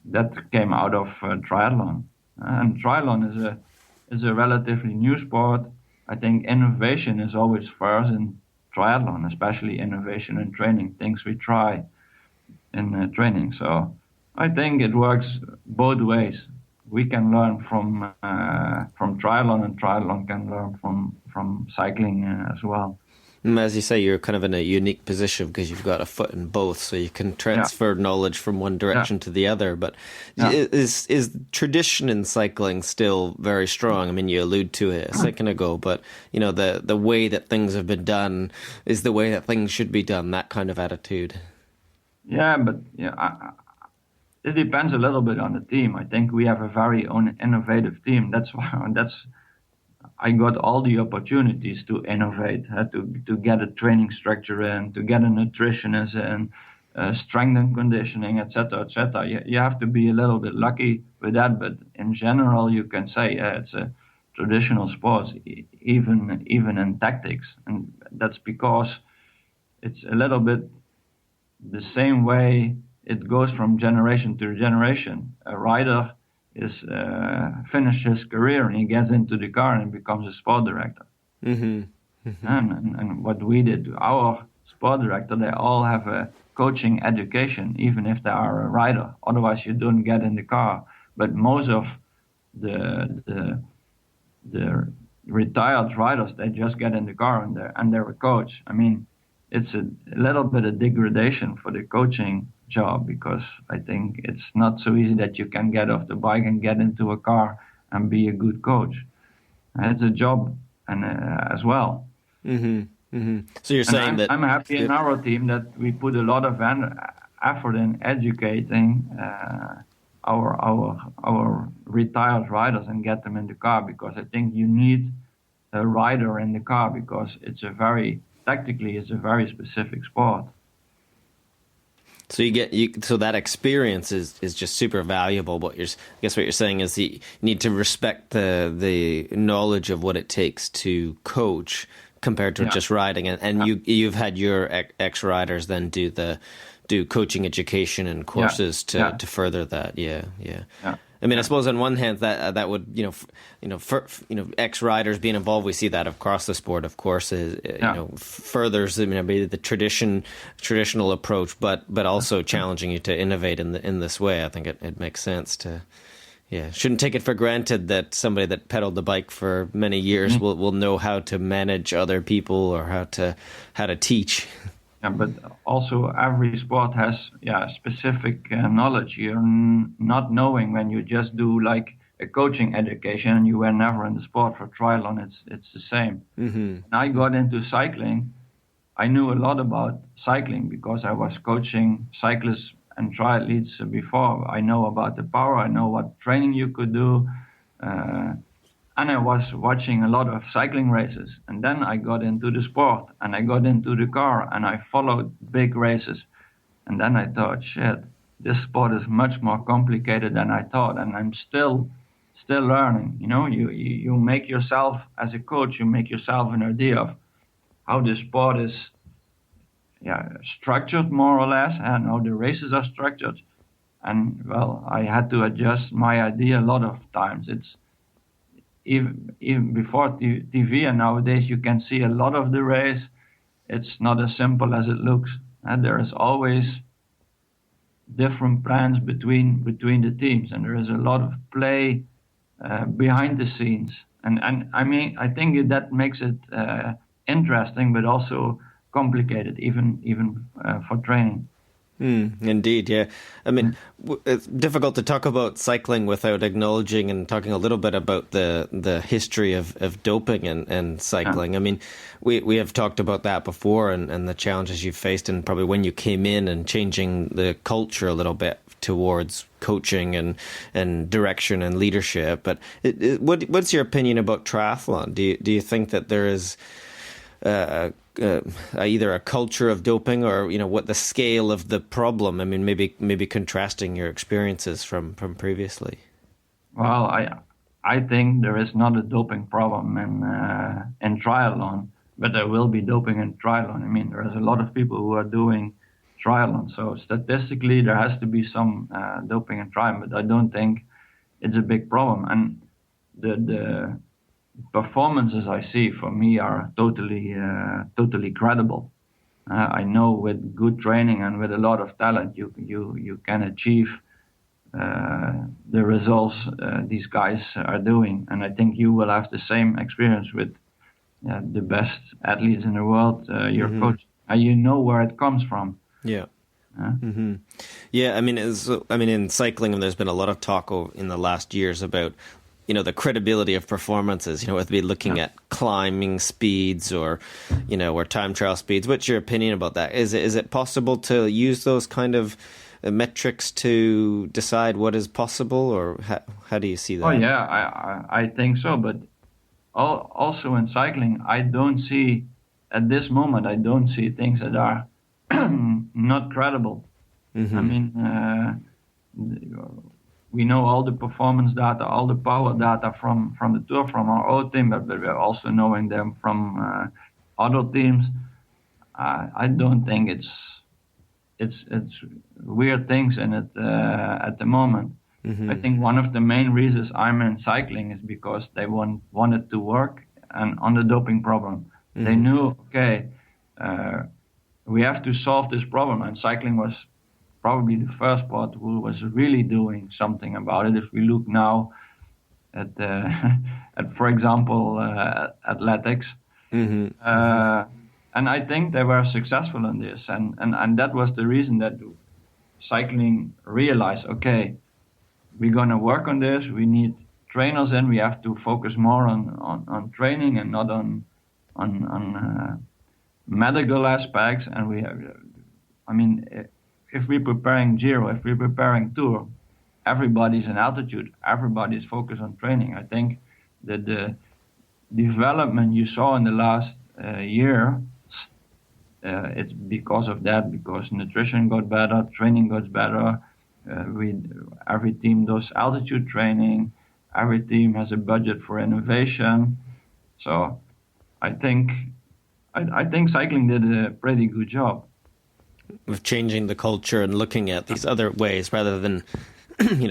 that came out of triathlon. And triathlon is a relatively new sport. I think innovation is always first in triathlon, especially innovation in training, things we try in training. So I think it works both ways. We can learn from triathlon, and triathlon can learn from cycling as well. As you say, you're kind of in a unique position because you've got a foot in both, so you can transfer knowledge from one direction to the other. But is tradition in cycling still very strong? I mean, you allude to it a second ago, but the way that things have been done is the way that things should be done. That kind of attitude. Yeah, but it depends a little bit on the team. I think we have a very innovative team. That's I got all the opportunities to innovate, to get a training structure in, to get a nutritionist in, strength and conditioning, etc., etc. You have to be a little bit lucky with that, but in general, you can say it's a traditional sport, even in tactics, and that's because it's a little bit the same way it goes from generation to generation. A rider is finished his career and he gets into the car and becomes a sport director. Mm-hmm. Mm-hmm. And what we did, our sport director, they all have a coaching education, even if they are a rider. Otherwise, you don't get in the car. But most of the retired riders, they just get in the car and they're a coach. I mean, it's a little bit of degradation for the coaching job, because I think it's not so easy that you can get off the bike and get into a car and be a good coach. It's a job and as well. Mm-hmm. Mm-hmm. So you're saying that I'm happy in our team that we put a lot of effort in educating our retired riders and get them in the car, because I think you need a rider in the car, because it's a very specific sport. So so that experience is just super valuable. I guess what you're saying is you need to respect the knowledge of what it takes to coach compared to just riding, and you've had your ex riders then do coaching education and courses to further that. Yeah. I mean, I suppose on one hand that would ex riders being involved, we see that across the sport, of course, furthers maybe the traditional approach, but also challenging you to innovate in this way. I think it makes sense to. Yeah, shouldn't take it for granted that somebody that pedaled the bike for many years will know how to manage other people or how to teach. Yeah, but also every sport has specific knowledge. You're not knowing when you just do like a coaching education and you were never in the sport. For triathlon, it's the same. Mm-hmm. When I got into cycling, I knew a lot about cycling because I was coaching cyclists and triathletes before. I know about the power. I know what training you could do. And I was watching a lot of cycling races. And then I got into the sport and I got into the car and I followed big races. And then I thought, shit, this sport is much more complicated than I thought. And I'm still learning. You make yourself, as a coach, you make yourself an idea of how the sport is structured more or less, and how the races are structured. And well, I had to adjust my idea a lot of times. It's even before TV, and nowadays you can see a lot of the race. It's not as simple as it looks, and there is always different plans between the teams, and there is a lot of play behind the scenes. And I mean, I think that makes it interesting, but also complicated, even for training. Indeed, yeah. I mean, it's difficult to talk about cycling without acknowledging and talking a little bit about the history of doping and cycling. I mean, we have talked about that before and the challenges you faced, and probably when you came in and changing the culture a little bit towards coaching and direction and leadership. But what's your opinion about triathlon? Do you think that there is either a culture of doping or what the scale of the problem? I mean, maybe contrasting your experiences from previously. Well, I think there is not a doping problem in triathlon, but there will be doping in triathlon. I mean, there is a lot of people who are doing triathlon, so statistically there has to be some doping in triathlon, but I don't think it's a big problem. And the performances I see for me are totally credible. I know with good training and with a lot of talent, you can achieve the results these guys are doing. And I think you will have the same experience with the best athletes in the world. Your coach, and you know where it comes from. Yeah. Yeah, I mean, in cycling, there's been a lot of talk in the last years about the credibility of performances, whether be looking at climbing speeds or time trial speeds. What's your opinion about that? Is it possible to use those kind of metrics to decide what is possible, or how do you see that? Oh yeah, I think so. But also in cycling, at this moment, I don't see things that are not credible. I mean, we know all the performance data, all the power data from the tour, from our own team, but we're also knowing them from other teams. I don't think it's weird things in it at the moment. I think one of the main reasons I'm in cycling is because they wanted to work and on the doping problem. They knew, okay, we have to solve this problem, and cycling was probably the first sport who was really doing something about it. If we look now at, for example, athletics, and I think they were successful in this, and that was the reason that cycling realized, okay, we're gonna work on this. We need trainers in. We have to focus more on training and not on medical aspects. And we have, I mean, if we're preparing Giro, if we're preparing Tour, everybody's in altitude. Everybody's focused on training. I think that the development you saw in the last year, it's because of that, because nutrition got better, training got better. Every team does altitude training. Every team has a budget for innovation. So I think cycling did a pretty good job of changing the culture and looking at these other ways rather than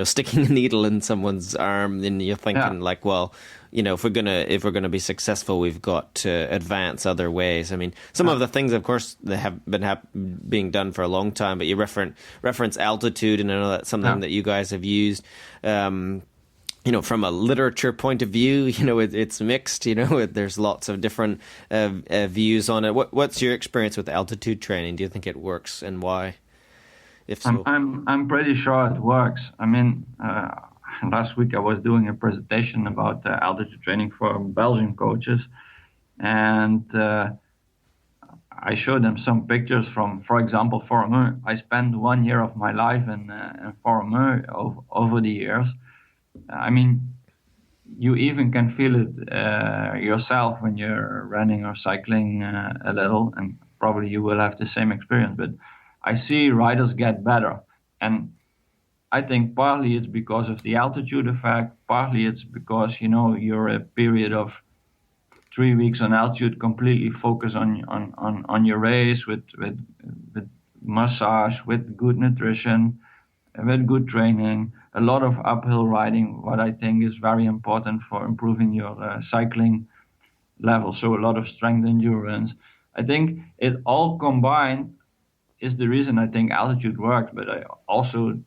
sticking a needle in someone's arm. And you're thinking like, well, if we're gonna be successful, we've got to advance other ways. I mean, some of the things, of course, they have been being done for a long time. But you reference altitude, and I know that's something that you guys have used. From a literature point of view, it's mixed. There's lots of different views on it. What's your experience with altitude training? Do you think it works, and why? If so, I'm pretty sure it works. I mean, last week I was doing a presentation about altitude training for Belgian coaches, and I showed them some pictures from, for example, Forumeux. I spent 1 year of my life in Forumeux over the years. I mean, you even can feel it yourself when you're running or cycling a little, and probably you will have the same experience. But I see riders get better, and I think partly it's because of the altitude effect, partly it's because, you're a period of 3 weeks on altitude, completely focused on your race with massage, with good nutrition, with good training, a lot of uphill riding, what I think is very important for improving your cycling level. So a lot of strength endurance. I think it all combined is the reason I think altitude works, but I also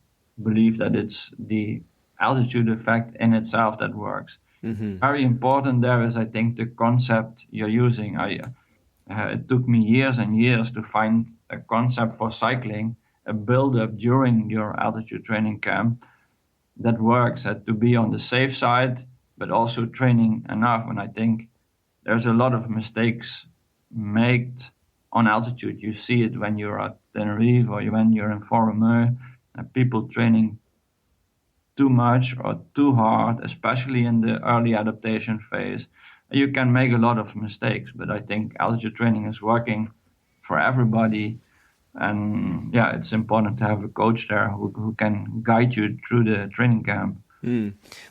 believe that it's the altitude effect in itself that works. Very important there is, I think, the concept you're using. It took me years and years to find a concept for cycling, a build-up during your altitude training camp that works, to be on the safe side, but also training enough. And I think there's a lot of mistakes made on altitude. You see it when you're at Tenerife or when you're in Forumeux, people training too much or too hard, especially in the early adaptation phase. You can make a lot of mistakes, but I think altitude training is working for everybody. And it's important to have a coach there who can guide you through the training camp.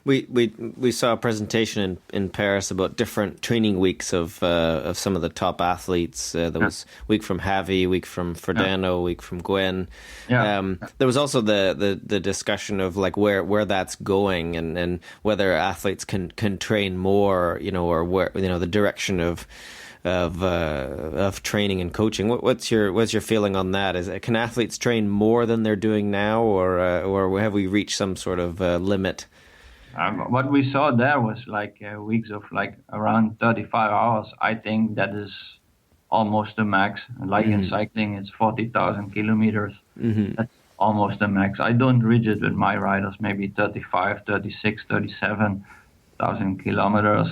We saw a presentation in Paris about different training weeks of some of the top athletes. There was a week from Javi, a week from Ferdinand, a week from Gwen. There was also the discussion of like where that's going and whether athletes can train more, or where the direction of training and coaching. What's your feeling on that? Can athletes train more than they're doing now, or have we reached some sort of limit? What we saw there was like weeks of like around 35 hours. I think that is almost the max. Like in cycling, it's 40,000 kilometers. That's almost the max. I don't reach it with my riders, maybe 35, 36, 37,000 kilometers.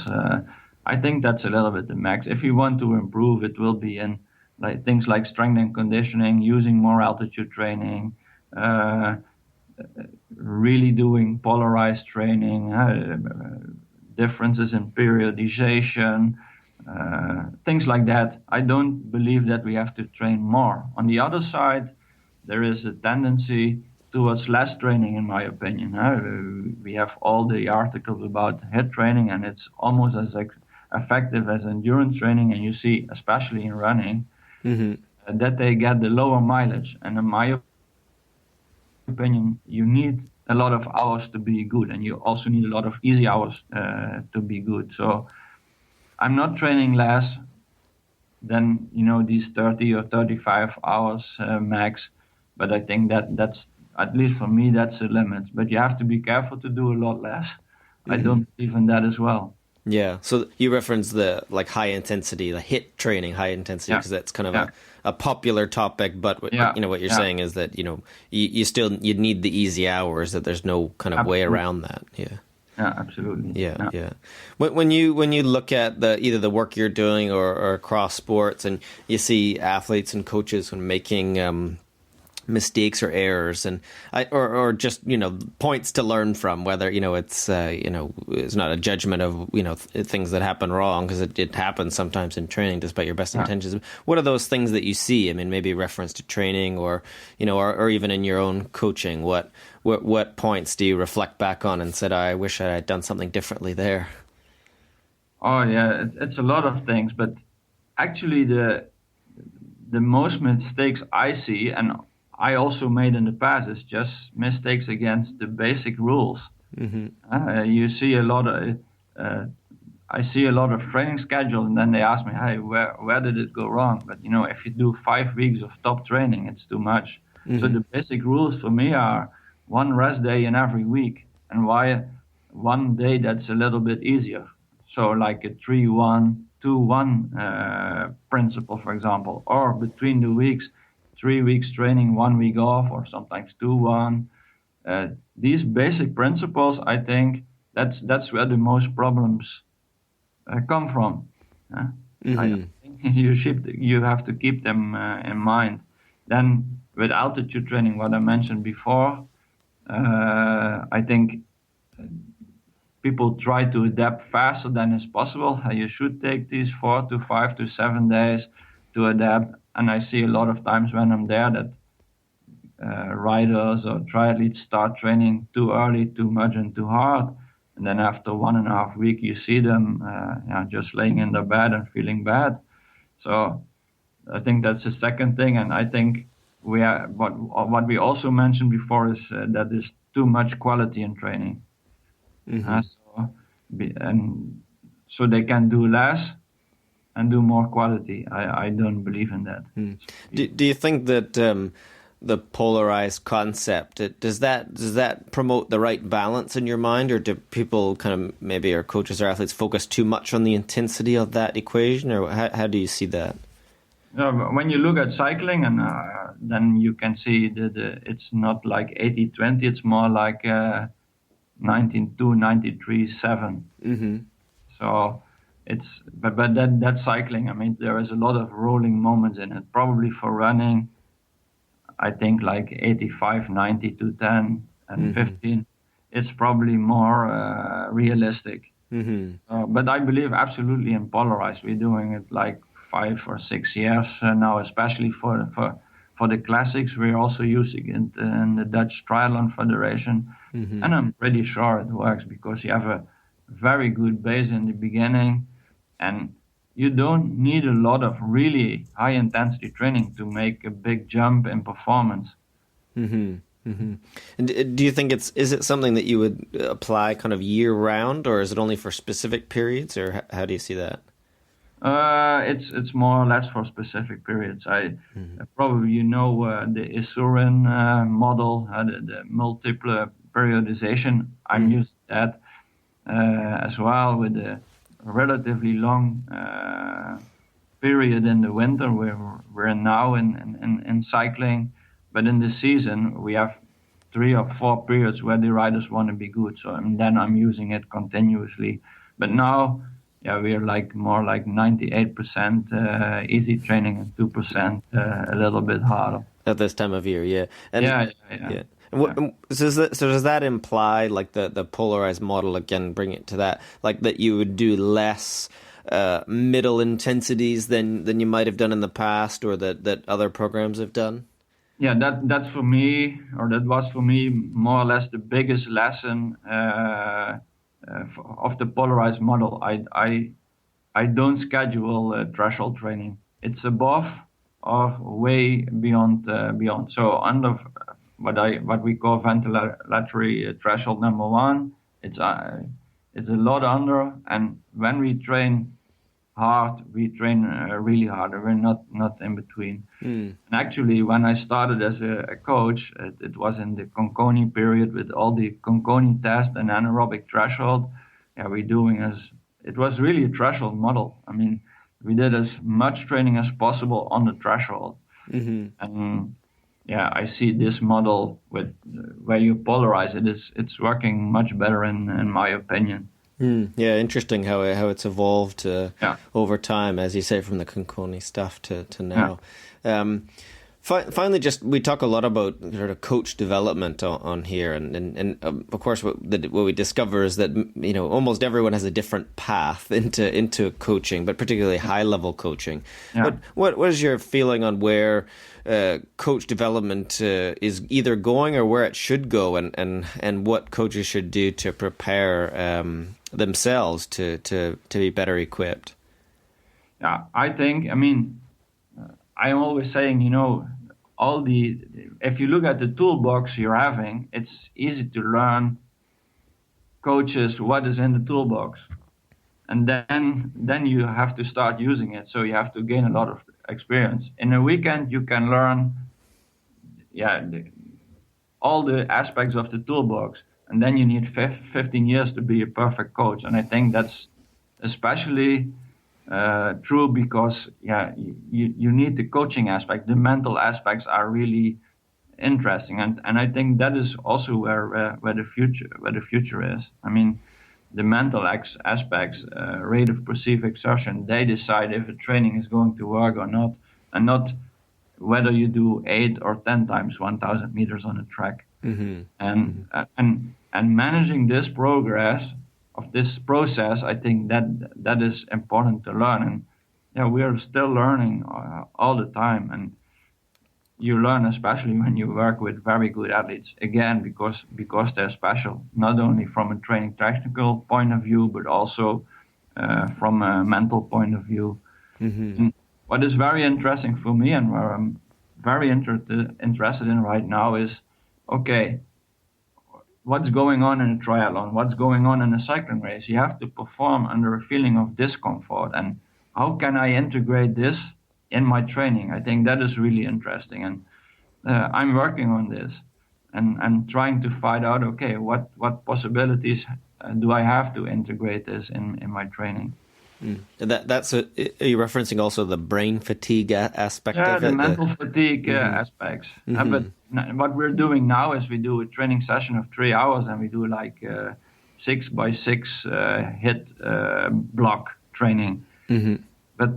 I think that's a little bit the max. If you want to improve, it will be in like things like strength and conditioning, using more altitude training, really doing polarized training, differences in periodization, things like that. I don't believe that we have to train more. On the other side, there is a tendency towards less training, in my opinion. We have all the articles about HIIT training, and it's almost as effective as endurance training. And you see, especially in running, that they get the lower mileage. And in my opinion, you need a lot of hours to be good, and you also need a lot of easy hours to be good. So I'm not training less than these 30 or 35 hours max, but I think that's, at least for me, that's the limit. But you have to be careful to do a lot less. I don't believe in that as well. Yeah. So you reference the high intensity, the HIIT training, high intensity, because that's kind of a popular topic. But what you're saying is that you still need the easy hours. That there's no kind of way around that. Yeah. Yeah, absolutely. Yeah. When you look at either the work you're doing or across sports, and you see athletes and coaches making mistakes or errors, and or just points to learn from, whether it's it's not a judgment of things that happen wrong, because it happens sometimes in training despite your best intentions. What are those things that you see? I mean, maybe reference to training, or or even in your own coaching. What points do you reflect back on and said, I wish I had done something differently there? Oh yeah, it's a lot of things, but actually the most mistakes I see, and I also made in the past, is just mistakes against the basic rules. You see a lot of, I see a lot of training schedules, and then they ask me, hey, where did it go wrong? But if you do 5 weeks of top training, it's too much. So the basic rules for me are 1 rest day in every week, and why 1 day that's a little bit easier. So like a 3-1, 2-1 principle, for example, or between the weeks, 3 weeks training, 1 week off, or sometimes 2-1. These basic principles, I think, that's where the most problems come from. I think you have to keep them in mind. Then with altitude training, what I mentioned before, I think people try to adapt faster than is possible. You should take these 4 to 5 to 7 days to adapt. And I see a lot of times when I'm there that riders or triathletes start training too early, too much, and too hard. And then after 1.5 weeks, you see them just laying in their bed and feeling bad. So I think that's the second thing. And I think what we also mentioned before is that there's too much quality in training. So they can do less and do more quality. I don't believe in that. Do you think that the polarized concept, does that promote the right balance in your mind, or do people kind of, maybe our coaches or athletes, focus too much on the intensity of that equation, or how do you see that? When you look at cycling, and then you can see that it's not like 80-20, it's more like 19-2, 93-7. So but that's cycling. I mean, there is a lot of rolling moments in it. Probably for running, I think like 85, 90 to 10 and 15. It's probably more realistic. But I believe absolutely in polarized. We're doing it like 5 or 6 years now, especially for the classics. We're also using it in the Dutch Triathlon Federation. And I'm pretty sure it works, because you have a very good base in the beginning, and you don't need a lot of really high intensity training to make a big jump in performance. And do you think is it something that you would apply kind of year round, or is it only for specific periods, or how do you see that? It's more or less for specific periods. Probably the Isurin model, the multiple periodization. I'm used to that as well, with a relatively long period in the winter where we're now in cycling, but in the season we have 3 or 4 periods where the riders want to be good. So then I'm using it continuously. But now, we're like more like 98% easy training and 2% a little bit harder at this time of year. Yeah. And yeah. So does that imply, like the polarized model, again, bring it to that, like that you would do less middle intensities than you might have done in the past, or that other programs have done? Yeah, that's for me, or that was for me, more or less the biggest lesson of the polarized model. I don't schedule threshold training. It's above or way beyond. So under what we call ventilatory threshold number 1, it's a lot under. And when we train hard, we train really hard. We're not in between. And actually, when I started as a coach, it was in the Conconi period with all the Conconi test and anaerobic threshold. Yeah, it was really a threshold model. I mean, we did as much training as possible on the threshold. And yeah, I see this model with where you polarize it. It's working much better in my opinion. Yeah, interesting how it's evolved over time, as you say, from the Conconi stuff to now. Yeah. Finally, we talk a lot about sort of coach development on here, and of course, what we discover is that almost everyone has a different path into coaching, but particularly high level coaching. Yeah. What is your feeling on where coach development is either going or where it should go, and what coaches should do to prepare themselves to be better equipped? Yeah, I think. I mean, I'm always saying, if you look at the toolbox you're having, it's easy to learn coaches what is in the toolbox, and then you have to start using it. So you have to gain a lot of experience. In a weekend, you can learn, all the aspects of the toolbox, and then you need 15 years to be a perfect coach. And I think that's especially true because you need the coaching aspect. The mental aspects are really interesting, and I think that is also where the future is. I mean, the mental aspects, rate of perceived exertion, they decide if a training is going to work or not, and not whether you do 8 or 10 times 1,000 meters on a track. And managing this progress of this process, I think that is important to learn. And we are still learning all the time. And you learn especially when you work with very good athletes, again, because they're special, not only from a training technical point of view, but also from a mental point of view. And what is very interesting for me and where I'm very interested in right now is, okay, what's going on in a triathlon? What's going on in a cycling race? You have to perform under a feeling of discomfort. And how can I integrate this in my training? I think that is really interesting. And I'm working on this and trying to find out, okay, what possibilities do I have to integrate this in my training? Are you referencing also the brain fatigue aspect of it? Yeah, the mental fatigue aspects. But what we're doing now is we do a training session of 3 hours, and we do like 6x6 hit block training. But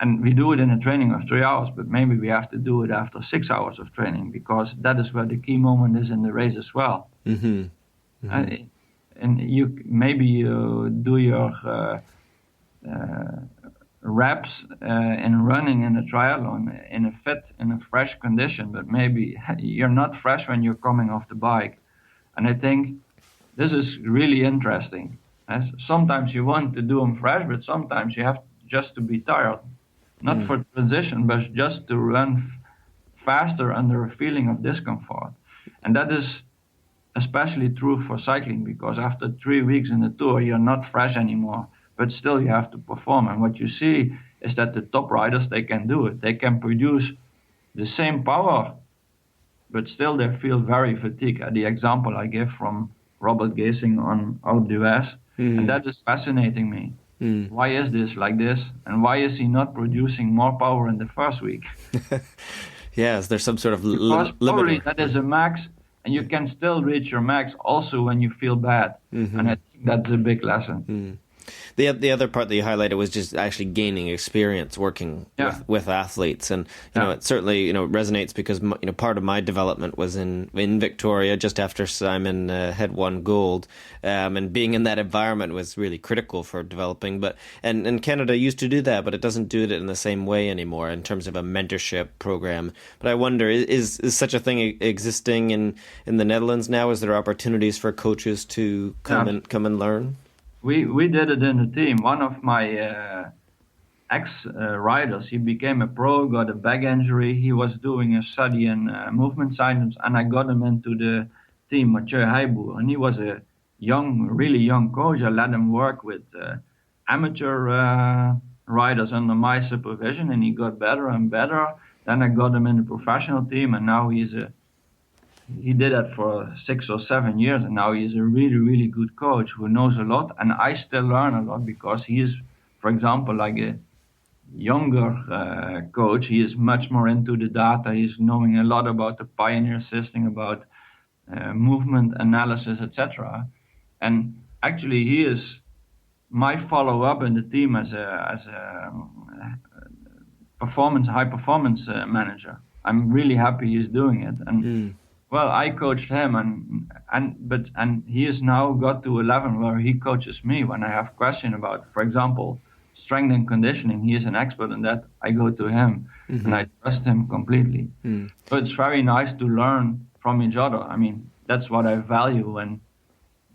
and we do it in a training of 3 hours, but maybe we have to do it after 6 hours of training, because that is where the key moment is in the race as well. And you do your reps in running in a triathlon in a fresh condition, but maybe you're not fresh when you're coming off the bike. And I think this is really interesting. Sometimes you want to do them fresh, but sometimes you have just to be tired, not for transition, but just to run faster under a feeling of discomfort. And that is especially true for cycling, because after 3 weeks in the tour, you're not fresh anymore, but still you have to perform. And what you see is that the top riders, they can do it. They can produce the same power, but still they feel very fatigued. The example I give from Robert Gesing on Alpe d'Huez, and that is fascinating me. Why is this like this? And why is he not producing more power in the first week? Is there some sort of because probably that is a max, and you can still reach your max also when you feel bad. And I think that's a big lesson. The other part that you highlighted was just actually gaining experience working with athletes, and it certainly resonates because part of my development was in Victoria just after Simon had won gold, and being in that environment was really critical for developing. But and Canada used to do that, but it doesn't do it in the same way anymore in terms of a mentorship program. But I wonder, is such a thing existing in the Netherlands now? Is there opportunities for coaches to come and learn? We did it in the team. One of my ex-riders. He became a pro, got a back injury. He was doing a study in movement science, and I got him into the team, Manger, and he was a really young coach. I let him work with amateur riders under my supervision, and he got better and better. Then I got him in the professional team, and now he did that for 6 or 7 years, and now he's a really, really good coach who knows a lot. And I still learn a lot because he is, for example, like a younger coach. He is much more into the data. He's knowing a lot about the pioneer system, about movement analysis, etc. And actually, he is my follow-up in the team as a high performance manager. I'm really happy he's doing it. And well, I coached him, and he has now got to a level where he coaches me when I have questions about, for example, strength and conditioning. He is an expert in that. I go to him, and I trust him completely. So it's very nice to learn from each other. I mean, that's what I value when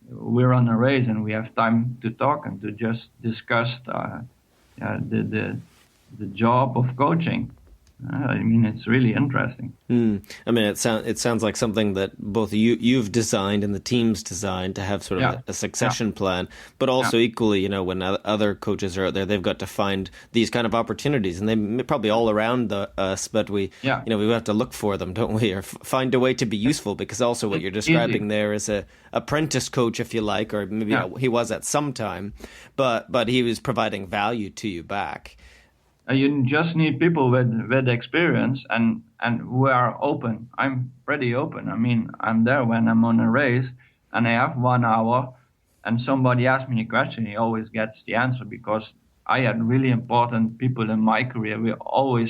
we're on a race and we have time to talk and to just discuss the job of coaching. I mean, it's really interesting. I mean, it sounds like something that both you've designed and the team's designed to have sort of a succession plan, but also equally, you know, when other coaches are out there, they've got to find these kind of opportunities, and they're probably all around us, but we have to look for them, don't we, or find a way to be useful, because also what you're describing there is a apprentice coach, if you like, or maybe he was at some time, but he was providing value to you back. You just need people with experience and who are open. I'm pretty open. I mean, I'm there when I'm on a race and I have 1 hour and somebody asks me a question, he always gets the answer, because I had really important people in my career who always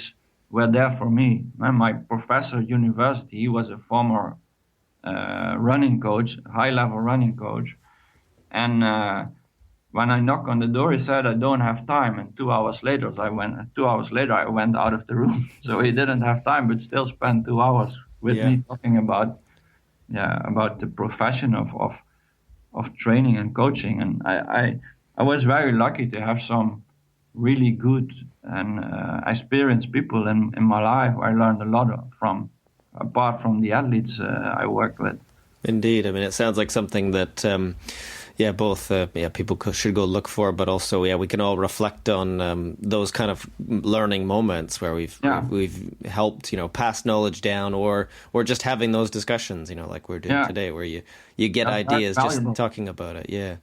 were there for me. And my professor at university, he was a former running coach, high-level running coach. And when I knocked on the door, he said, "I don't have time." And 2 hours later, I went out of the room. So he didn't have time, but still spent 2 hours with me talking about the profession of training and coaching. And I was very lucky to have some really good and experienced people in my life. I learned a lot from, apart from the athletes I worked with. Indeed. I mean, it sounds like something that people should go look for, but also, we can all reflect on those kind of learning moments where we've helped, pass knowledge down, or just having those discussions, like we're doing today, where you get ideas just talking about it. Yeah.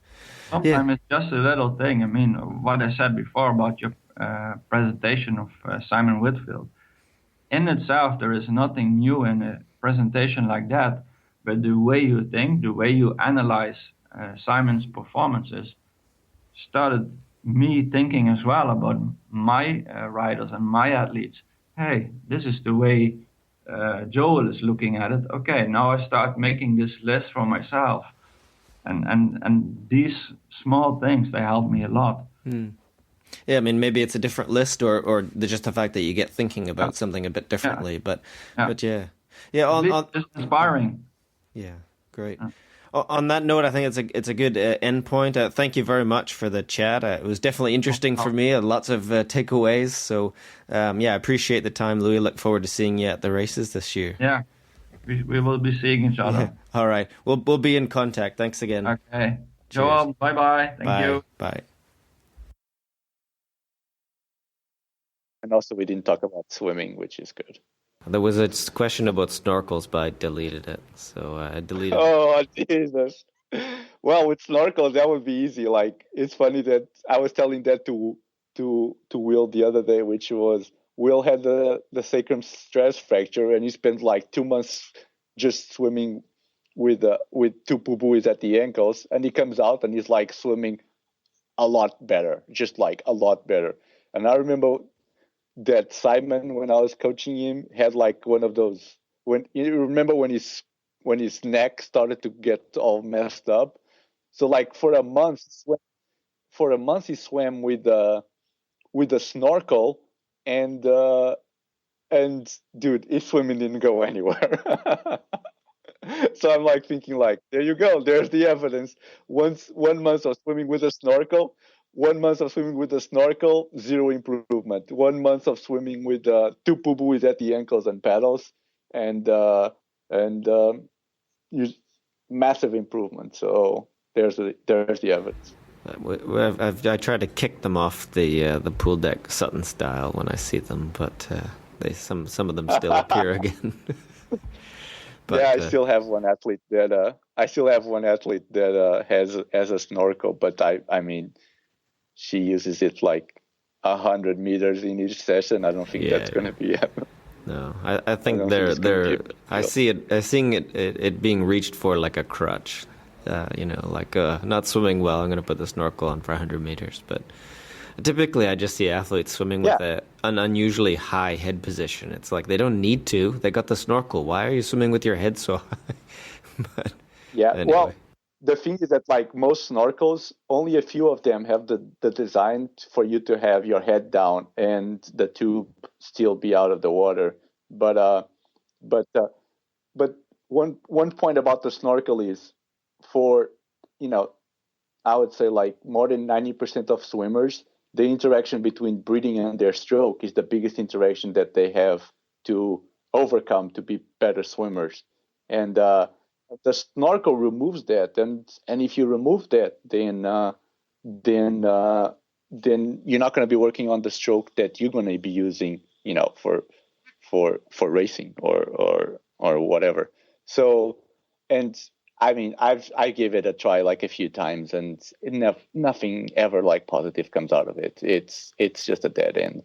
Sometimes it's just a little thing. I mean, what I said before about your presentation of Simon Whitfield, in itself, there is nothing new in a presentation like that, but the way you think, the way you analyze Simon's performances started me thinking as well about my riders and my athletes. Hey, this is the way Joel is looking at it. Okay, now I start making this list for myself. And these small things, they help me a lot. Yeah, I mean, maybe it's a different list, or just the fact that you get thinking about something a bit differently. But yeah. It's inspiring. Yeah, great. On that note, I think it's a good end point. Thank you very much for the chat. It was definitely interesting for me. Lots of takeaways. So, I appreciate the time, Louis. Look forward to seeing you at the races this year. Yeah, we will be seeing each other. Yeah. All right. We'll be in contact. Thanks again. Okay. Joel, bye-bye. Thank you. Bye. And also, we didn't talk about swimming, which is good. There was a question about snorkels, but I deleted it. So I deleted it. Oh, Jesus. Well, with snorkels, that would be easy. Like, it's funny that I was telling that to Will the other day, which was, Will had the sacrum stress fracture, and he spent like 2 months just swimming with 2 poo-pooes at the ankles, and he comes out and he's like swimming a lot better, just like a lot better. And I remember that Simon, when I was coaching him, had like one of those. When you remember when his neck started to get all messed up, so like for a month he swam with a snorkel, and dude, his swimming didn't go anywhere. So I'm like thinking, like, there you go, there's the evidence. 1 month of swimming with a snorkel, 1 month of swimming with a snorkel, zero improvement. 1 month of swimming with two poo-boos at the ankles and paddles, and massive improvement. So there's the evidence. I try to kick them off the pool deck Sutton style when I see them, but some of them still appear again. But, yeah, I still have one athlete that has a snorkel, but I mean, she uses it like 100 meters in each session. I don't think that's going to be. No, I think I see it being reached for like a crutch. Like not swimming well, I'm going to put the snorkel on for 100 meters. But typically, I just see athletes swimming with an unusually high head position. It's like they don't need to. They got the snorkel. Why are you swimming with your head so high? But anyway. Well, the thing is that like most snorkels, only a few of them have the design for you to have your head down and the tube still be out of the water. But one point about the snorkel is, for I would say like more than 90% of swimmers, the interaction between breathing and their stroke is the biggest interaction that they have to overcome to be better swimmers. And the snorkel removes that, and if you remove that, then you're not going to be working on the stroke that you're going to be using, for racing or whatever. So, and I mean, I gave it a try like a few times, and nothing ever like positive comes out of it. It's just a dead end.